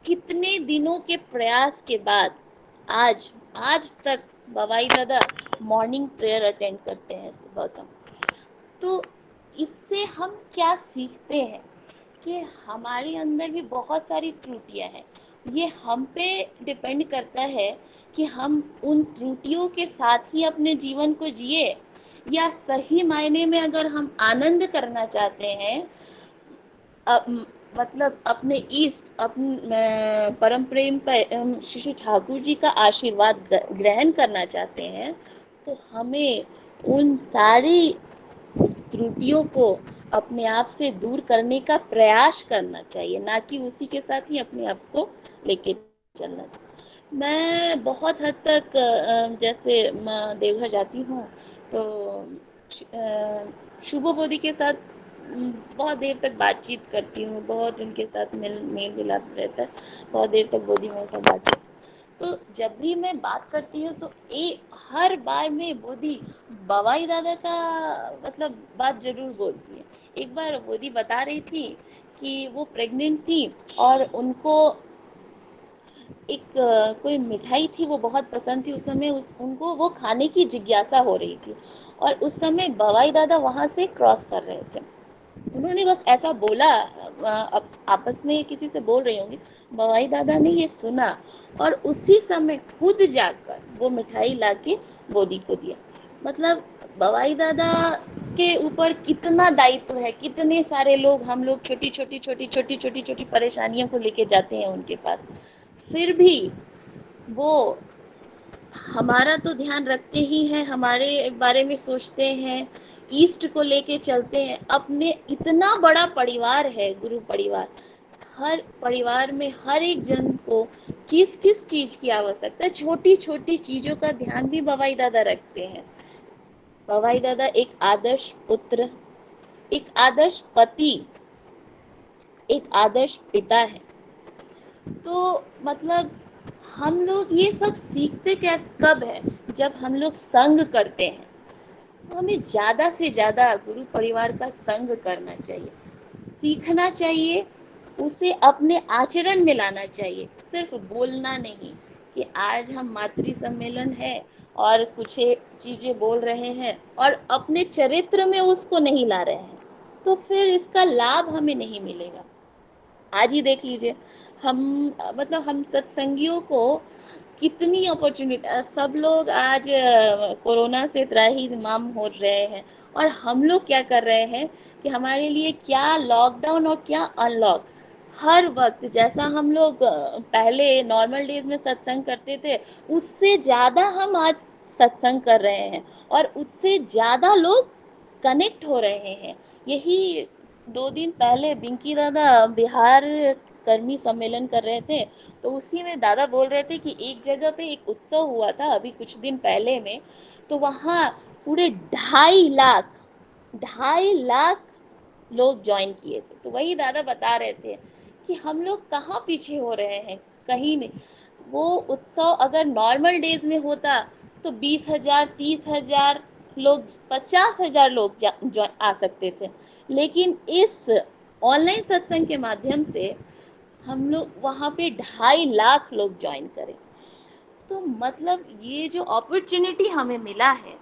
कितने दिनों के प्रयास के बाद आज तक बवाई दादा मॉर्निंग प्रेयर अटेंड करते हैं सुबह का। तो इससे हम क्या सीखते हैं कि हमारे अंदर भी बहुत सारी त्रुटियां हैं। ये हम पे डिपेंड करता है कि हम उन त्रुटियों के साथ ही अपने जीवन को जिए, या सही मायने में अगर हम आनंद करना चाहते हैं, मतलब अपने ईस्ट, अपने परम प्रेम श्री ठाकुर जी का आशीर्वाद ग्रहण करना चाहते हैं, तो हमें उन सारी त्रुटियों को अपने आप से दूर करने का प्रयास करना चाहिए, ना कि उसी के साथ ही अपने आप को लेके चलना चाहिए। मैं बहुत हद तक जैसे मैं देवघर जाती हूँ तो शुभो बोधी के साथ बहुत देर तक बातचीत करती हूँ, बहुत उनके साथ मेल मिलाप रहता है, बहुत देर तक बोधी मेरे साथ बातचीत। तो जब भी मैं बात करती हूँ तो हर बार में बोधी बवाई दादा का मतलब बात जरूर बोलती है। एक बार बोधी बता रही थी कि वो प्रेग्नेंट थी और उनको एक कोई मिठाई थी वो बहुत पसंद थी। उस समय उनको वो खाने की जिज्ञासा हो रही थी और उस समय बवाई दादा वहां से क्रॉस कर रहे थे। उन्होंने बस ऐसा बोला, आपस में किसी से बोल रही होंगी, बवाई दादा ने ये सुना और उसी समय खुद जाकर वो मिठाई लाके बोधी को दिया। मतलब बवाई दादा के ऊपर कितना दायित्व है, कितने सारे लोग, हम लोग छोटी छोटी परेशानियों को लेके जाते हैं उनके पास, फिर भी वो हमारा तो ध्यान रखते ही हैं, हमारे बारे में सोचते हैं, ईस्ट को लेके चलते हैं। अपने इतना बड़ा परिवार है गुरु परिवार, हर परिवार में हर एक जन को किस किस चीज की आवश्यकता है, छोटी छोटी चीजों का ध्यान भी बवाई दादा रखते हैं। बवाई दादा एक आदर्श पुत्र, एक आदर्श पति, एक आदर्श पिता है। तो मतलब हम लोग ये सब सीखते कब है, जब हम लोग संग करते हैं। तो हमें ज्यादा से ज्यादा गुरु परिवार का संग करना चाहिए, सीखना चाहिए, उसे अपने आचरण में लाना चाहिए, सिर्फ बोलना नहीं कि आज हम मातृ सम्मेलन है और कुछ चीजें बोल रहे हैं और अपने चरित्र में उसको नहीं ला रहे हैं, तो फिर इसका लाभ हमें नहीं मिलेगा। आज ही देख लीजिए, हम मतलब हम सत्संगियों को कितनी अपॉर्चुनिटी, सब लोग आज कोरोना से त्राहिमाम हो रहे हैं और हम लोग क्या कर रहे हैं कि हमारे लिए क्या लॉकडाउन और क्या अनलॉक, हर वक्त जैसा हम लोग पहले नॉर्मल डेज में सत्संग करते थे, उससे ज्यादा हम आज सत्संग कर रहे हैं और उससे ज्यादा लोग कनेक्ट हो रहे हैं। यही 2 दिन पहले बिंकी दादा बिहार कर्मी सम्मेलन कर रहे थे, तो उसी में दादा बोल रहे थे कि एक जगह पे एक उत्सव हुआ था अभी कुछ दिन पहले में, तो वहाँ पूरे 2.5 लाख लोग ज्वाइन किए थे। तो वही दादा बता रहे थे कि हम लोग कहाँ पीछे हो रहे हैं, कहीं नहीं। वो उत्सव अगर नॉर्मल डेज में होता तो 20,000 30,000 लोग, 50,000 लोग आ सकते थे, लेकिन इस ऑनलाइन सत्संग के माध्यम से हम लोग वहाँ पे 2.5 लाख लोग ज्वाइन करें। तो मतलब ये जो अपॉर्चुनिटी हमें मिला है,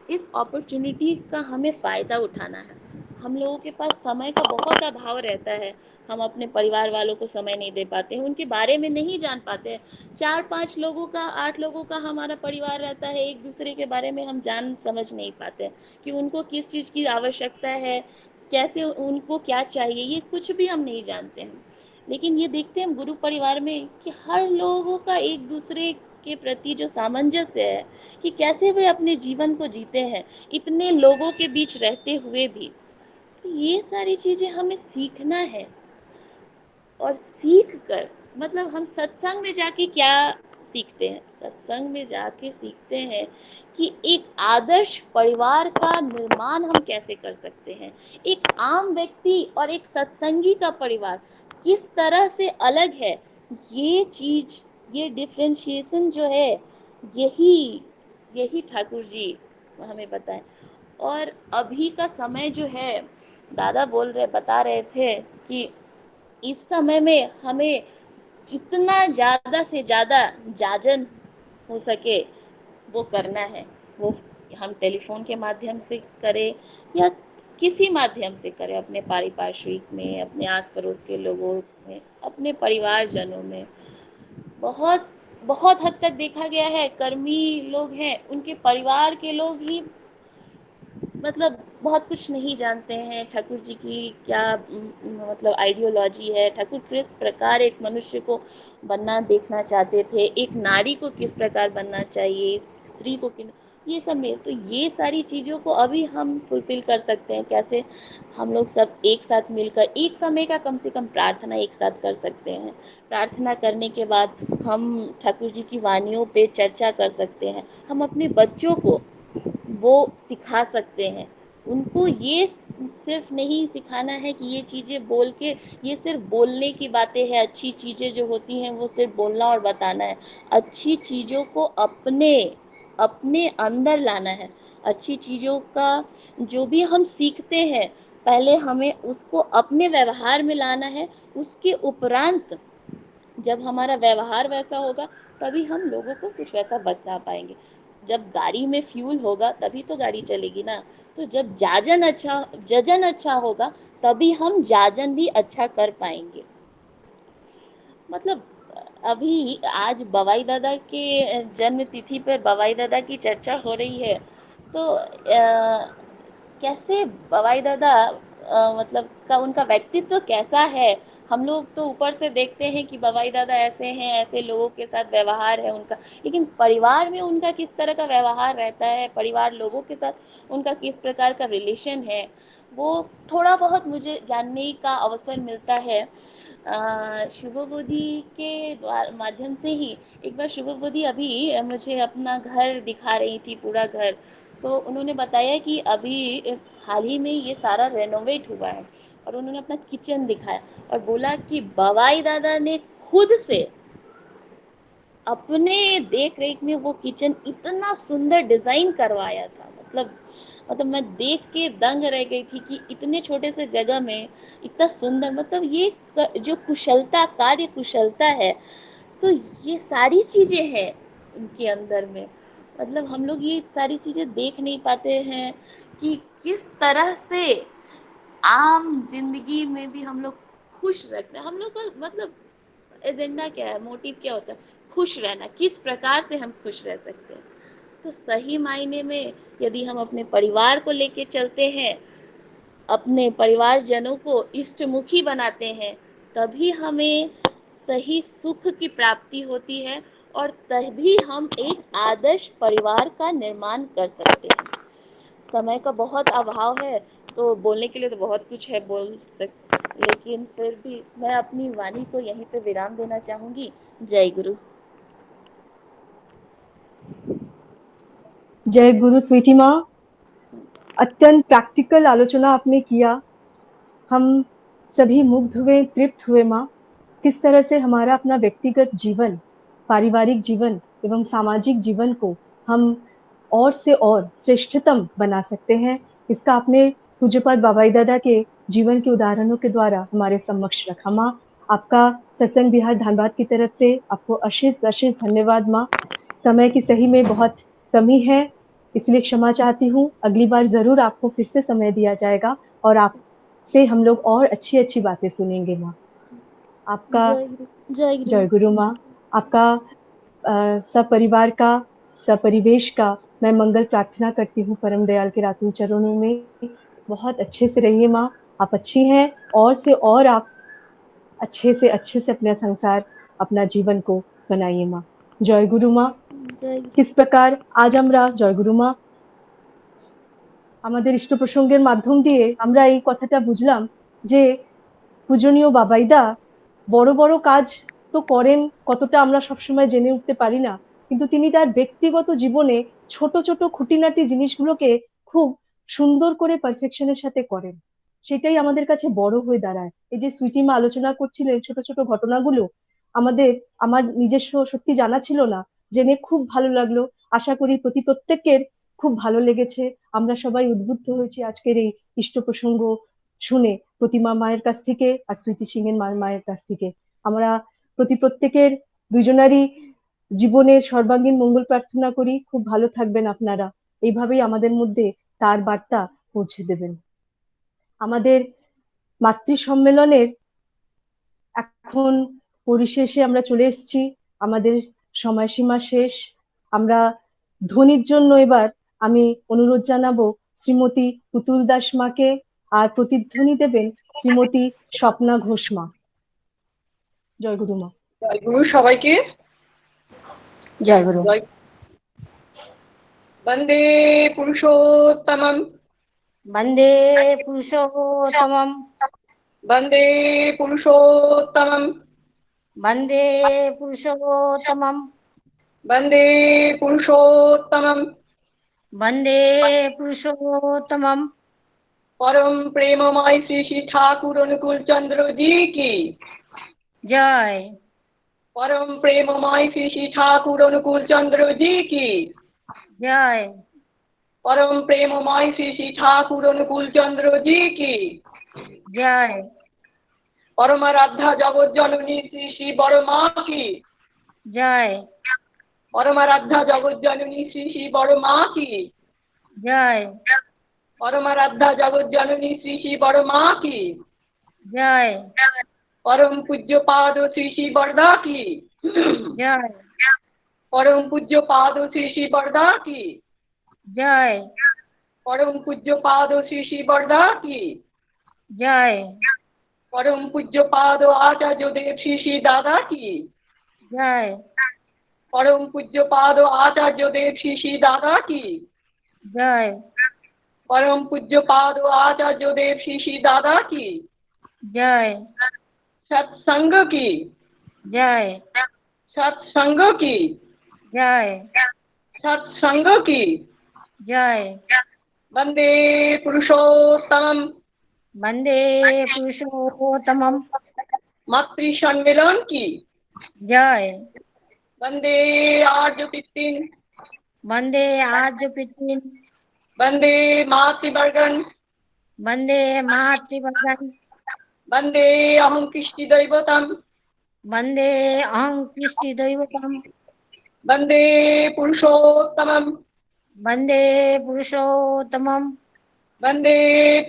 इस अपॉर्चुनिटी का हमें फ़ायदा उठाना है। हम लोगों के पास समय का बहुत अभाव रहता है, हम अपने परिवार वालों को समय नहीं दे पाते हैं, उनके बारे में नहीं जान पाते हैं। 4-5 लोगों का, 8 लोगों का हमारा परिवार रहता है, एक दूसरे के बारे में हम जान समझ नहीं पाते कि उनको किस चीज़ की आवश्यकता है, कैसे उनको क्या चाहिए, ये कुछ भी हम नहीं जानते हैं। लेकिन ये देखते हैं हम गुरु परिवार में कि हर लोगों का एक दूसरे के प्रति जो सामंजस्य है कि कैसे वे अपने जीवन को जीते हैं इतने लोगों के बीच रहते हुए भी। तो ये सारी चीजें हमें सीखना है, और सीख कर मतलब हम सत्संग में जाके क्या सीखते हैं, सत्संग में जाके सीखते हैं कि एक आदर्श परिवार का निर्माण हम कैसे कर सकते हैं, एक आम व्यक्ति और एक सत्संगी का परिवार किस तरह से अलग है। ये चीज, ये डिफरेंशिएशन जो है, यही यही ठाकुर जी हमें बताएं। और अभी का समय जो है, दादा बता रहे थे कि इस समय में हमें जितना ज्यादा से ज्यादा जाजन हो सके वो करना है। वो हम टेलीफोन के माध्यम से करें या किसी माध्यम से करें, अपने पारिपार्श्विक में, अपने आस पड़ोस के लोगों में, अपने परिवारजनों में। बहुत बहुत हद तक देखा गया है, कर्मी लोग हैं उनके परिवार के लोग ही मतलब बहुत कुछ नहीं जानते हैं ठाकुर जी की क्या मतलब आइडियोलॉजी है, ठाकुर किस प्रकार एक मनुष्य को बनना देखना चाहते थे, एक नारी को किस प्रकार बनना चाहिए, स्त्री को किन, ये सब में। तो ये सारी चीज़ों को अभी हम फुलफिल कर सकते हैं कैसे, हम लोग सब एक साथ मिलकर एक समय का कम से कम प्रार्थना एक साथ कर सकते हैं। प्रार्थना करने के बाद हम ठाकुर जी की वानियों पे चर्चा कर सकते हैं, हम अपने बच्चों को वो सिखा सकते हैं। उनको ये सिर्फ नहीं सिखाना है कि ये चीज़ें बोल के, ये सिर्फ बोलने की बातें हैं, अच्छी चीज़ें जो होती हैं वो सिर्फ बोलना और बताना है। अच्छी चीज़ों को अपने अपने अंदर लाना है। अच्छी चीज़ों का जो भी हम सीखते हैं, पहले हमें उसको अपने व्यवहार में लाना है। उसके उपरांत जब हमारा व्यवहार वैसा होगा तभी हम लोगों को कुछ वैसा बचा पाएंगे। जब गाड़ी में फ्यूल होगा तभी तो गाड़ी चलेगी ना। तो जब जजन अच्छा होगा तभी हम जाजन भी अच्छा कर पाएंगे। मतलब अभी आज बवाई दादा के जन्म तिथि पर बवाई दादा की चर्चा हो रही है, तो कैसे बवाई दादा मतलब का उनका व्यक्तित्व कैसा है। हम लोग तो ऊपर से देखते हैं कि बवाई दादा ऐसे हैं, ऐसे लोगों के साथ व्यवहार है उनका, लेकिन परिवार में उनका किस तरह का व्यवहार रहता है, परिवार लोगों के साथ उनका किस प्रकार का रिलेशन है, वो थोड़ा बहुत मुझे जानने का अवसर मिलता है। शुभबोधि के माध्यम से ही एक बार शुभबोधि अभी मुझे अपना घर दिखा रही थी, पूरा घर। तो उन्होंने बताया कि अभी हाल ही में ये सारा रेनोवेट हुआ है, और उन्होंने अपना किचन दिखाया और बोला कि बवाई दादा ने खुद से अपने देख रेख में वो किचन इतना सुंदर डिजाइन करवाया था। मतलब मैं देख के दंग रह गई थी कि इतने छोटे से जगह में इतना सुंदर, मतलब ये जो कुशलता, कार्य कुशलता है, तो ये सारी चीजें हैं उनके अंदर में। मतलब हम लोग ये सारी चीजें देख नहीं पाते हैं कि किस तरह से आम जिंदगी में भी हम लोग खुश रहते हैं। हम लोग का मतलब एजेंडा क्या है, मोटिव क्या होता है, खुश रहना। किस प्रकार से हम खुश रह सकते हैं, तो सही मायने में यदि हम अपने परिवार को लेके चलते हैं, अपने परिवारजनों को इष्टमुखी बनाते हैं, तभी हमें सही सुख की प्राप्ति होती है, और तभी हम एक आदर्श परिवार का निर्माण कर सकते हैं। समय का बहुत अभाव है, तो बोलने के लिए तो बहुत कुछ है लेकिन फिर भी मैं अपनी वाणी को यहीं पे विराम देना चाहूंगी। जय गुरु। जय गुरु स्वीटी माँ, अत्यंत प्रैक्टिकल आलोचना आपने किया। हम सभी मुग्ध हुए, तृप्त हुए माँ। किस तरह से हमारा अपना व्यक्तिगत जीवन, पारिवारिक जीवन एवं सामाजिक जीवन को हम और से और श्रेष्ठतम बना सकते हैं, इसका आपने पूज्यपाद बाबाई दादा के जीवन के उदाहरणों के द्वारा हमारे समक्ष रखा माँ। आपका सत्संग बिहार धनबाद की तरफ से आपको अशेष अशेष धन्यवाद माँ। समय की सही में बहुत कमी है, इसलिए क्षमा चाहती हूँ। अगली बार जरूर आपको फिर से समय दिया जाएगा और आपसे हम लोग और अच्छी अच्छी बातें सुनेंगे माँ। आपका जय गुरु। जय गुरु। जय गुरु माँ। आपका सपरिवार का, सपरिवेश का मैं मंगल प्रार्थना करती हूँ परम दयाल के रातुल चरणों में। बहुत अच्छे से रहिए माँ, आप अच्छी हैं, और से और आप अच्छे से अपना संसार, अपना जीवन को बनाइए माँ। जय गुरु माँ। जय किस प्रकार আজ আমরা জয় গুরু মা আমাদের ইষ্ট প্রসঙ্গের মাধ্যম দিয়ে আমরা এই কথাটা বুঝলাম যে পূজনীয় বাবাইদা বড় বড় কাজ তো করেন, কতটা আমরা সবসময় জেনে উঠতে পারি না, কিন্তু তিনি তার ব্যক্তিগত জীবনে ছোট ছোট খুঁটিনাটি জিনিসগুলোকে খুব সুন্দর করে পারফেকশনের সাথে করেন। সেটাই আমাদের কাছে বড় হয়ে দাঁড়ায়। এই যে সুইটিমা আলোচনা করছিলেন ছোট ছোট ঘটনাগুলো, আমার নিজস্ব সত্যি জানা ছিল না, জেনে খুব ভালো লাগলো। আশা করি প্রত্যেকের খুব ভালো লেগেছে। আমরা সবাই উদ্বুদ্ধ হয়েছি আজকের এই ইষ্ট প্রসঙ্গ শুনে, প্রতিমা মায়ের কাছ থেকে আর সুইটি সিং এর মায়ের কাছ থেকে। আমরা প্রত্যেকের দুজনারই জীবনের সর্বাঙ্গীন মঙ্গল প্রার্থনা করি। খুব ভালো থাকবেন আপনারা, এইভাবেই আমাদের মধ্যে তার বার্তা পৌঁছে দেবেন। আমাদের মাতৃ সম্মেলনের এখন পরিশেষে আমরা চলে এসেছি, আমাদের সময়সীমা শেষ। আমরা ধ্বনির জন্য এবার আমি অনুরোধ জানাবো শ্রীমতী পুতুল দাস মাকে, আর প্রতিধ্বনি দেবেন শ্রীমতী স্বপ্না ঘোষ মা। জয় গুরু মা। জয় গুরু সবাইকে। জয় গুরু। বন্দে পুরুষোত্তমম। वन्दे पुरुषोत्तमं বন্দে পুরুষোত্তমম। वन्दे पुरुषोत्तमं বন্দে পুরুষোত্তমম। वन्दे पुरुषोत्तमं परम प्रेममय श्री श्री ठाकुर अनुकूल चंद्र जी की जय। परम प्रेममय श्री श्री ठाकुर अनुकूल चंद्र जी की जय। परम प्रेममय श्री श्री ठाकुर अनुकूल चंद्र जी की जय। परमाराध्या जगत जननी श्री श्री बड़ माँ की जय। परमाराध्या जगत जननी श्री श्री बड़ माँ की जय। परमाराध्या जगत जननी श्री श्री बड़ माँ की जय। परम पूज्य पाद श्री श्री बरदा की जय। परम पूज्य पाद श्री श्री बरदा की जय। परम पूज्य पाद श्री श्री बरदा की জয় परम पूज्य पाद आचार्य देव श्री श्री दादा की জয় परम पूज्य पाद आचार्य देव श्री श्री दादा की জয় परम पूज्य पाद आचार्य देव श्री श्री दादा की জয় सत्संग की জয় सत्संग की জয় सत्संग की জয় वंदे पुरुषोत्तम वंदे पुरुषोत्तमम मातृ सम्मेलन की जय वंदे आर्य पितृन वंदे आज पितृन वंदे मातृवर्गन वंदे मातृवर्गन वंदे अहं कृष्टि दैवतम वंदे अहं कृष्टि दैवतम वंदे पुरुषोत्तमम वंदे पुरुषोत्तमम वंदे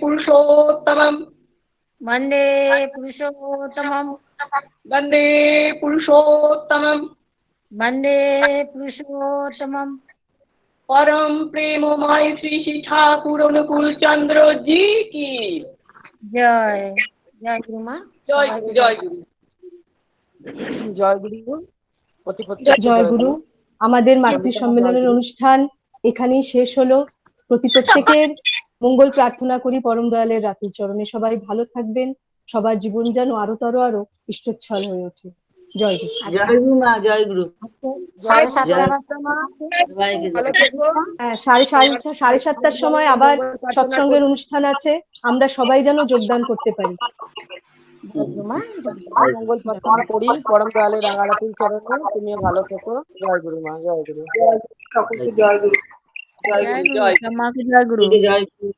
पुरुषोत्तमम वंदे पुरुषोत्तमम वंदे पुरुषोत्तमम वंदे पुरुषोत्तमम परम प्रेममय श्री श्री ठाकुर अनुकूल चंद्र जी की जय जय गुरु माँ जय सबाइके जय गुरु জয় গুরু জয় গুরু। আমাদের মাতৃ সম্মেলনের অনুষ্ঠান এখানেই শেষ হলো। প্রত্যেকের মঙ্গল প্রার্থনা করি পরম দয়ালের রাতের চরণে। সবাই ভালো থাকবেন, সবার জীবন যেন আরো ইষ্টচ্ছল হয়ে ওঠে। জয় গুরু। জয় গুরু মা, জয় গুরু। 7:30টার সময় আবার সৎসঙ্গের অনুষ্ঠান আছে, আমরা সবাই যেন যোগদান করতে পারি। মঙ্গল প্রার্থনা করি পরম দয়ালের রাঙারাতুল চরণে। তুমিও ভালো থেকো। জয় গুরু মা, জয় গুরু। সকলকে জয় গুরু। জয় গুরু, জয় গুরু। জয় গুরু। জয় গুরু।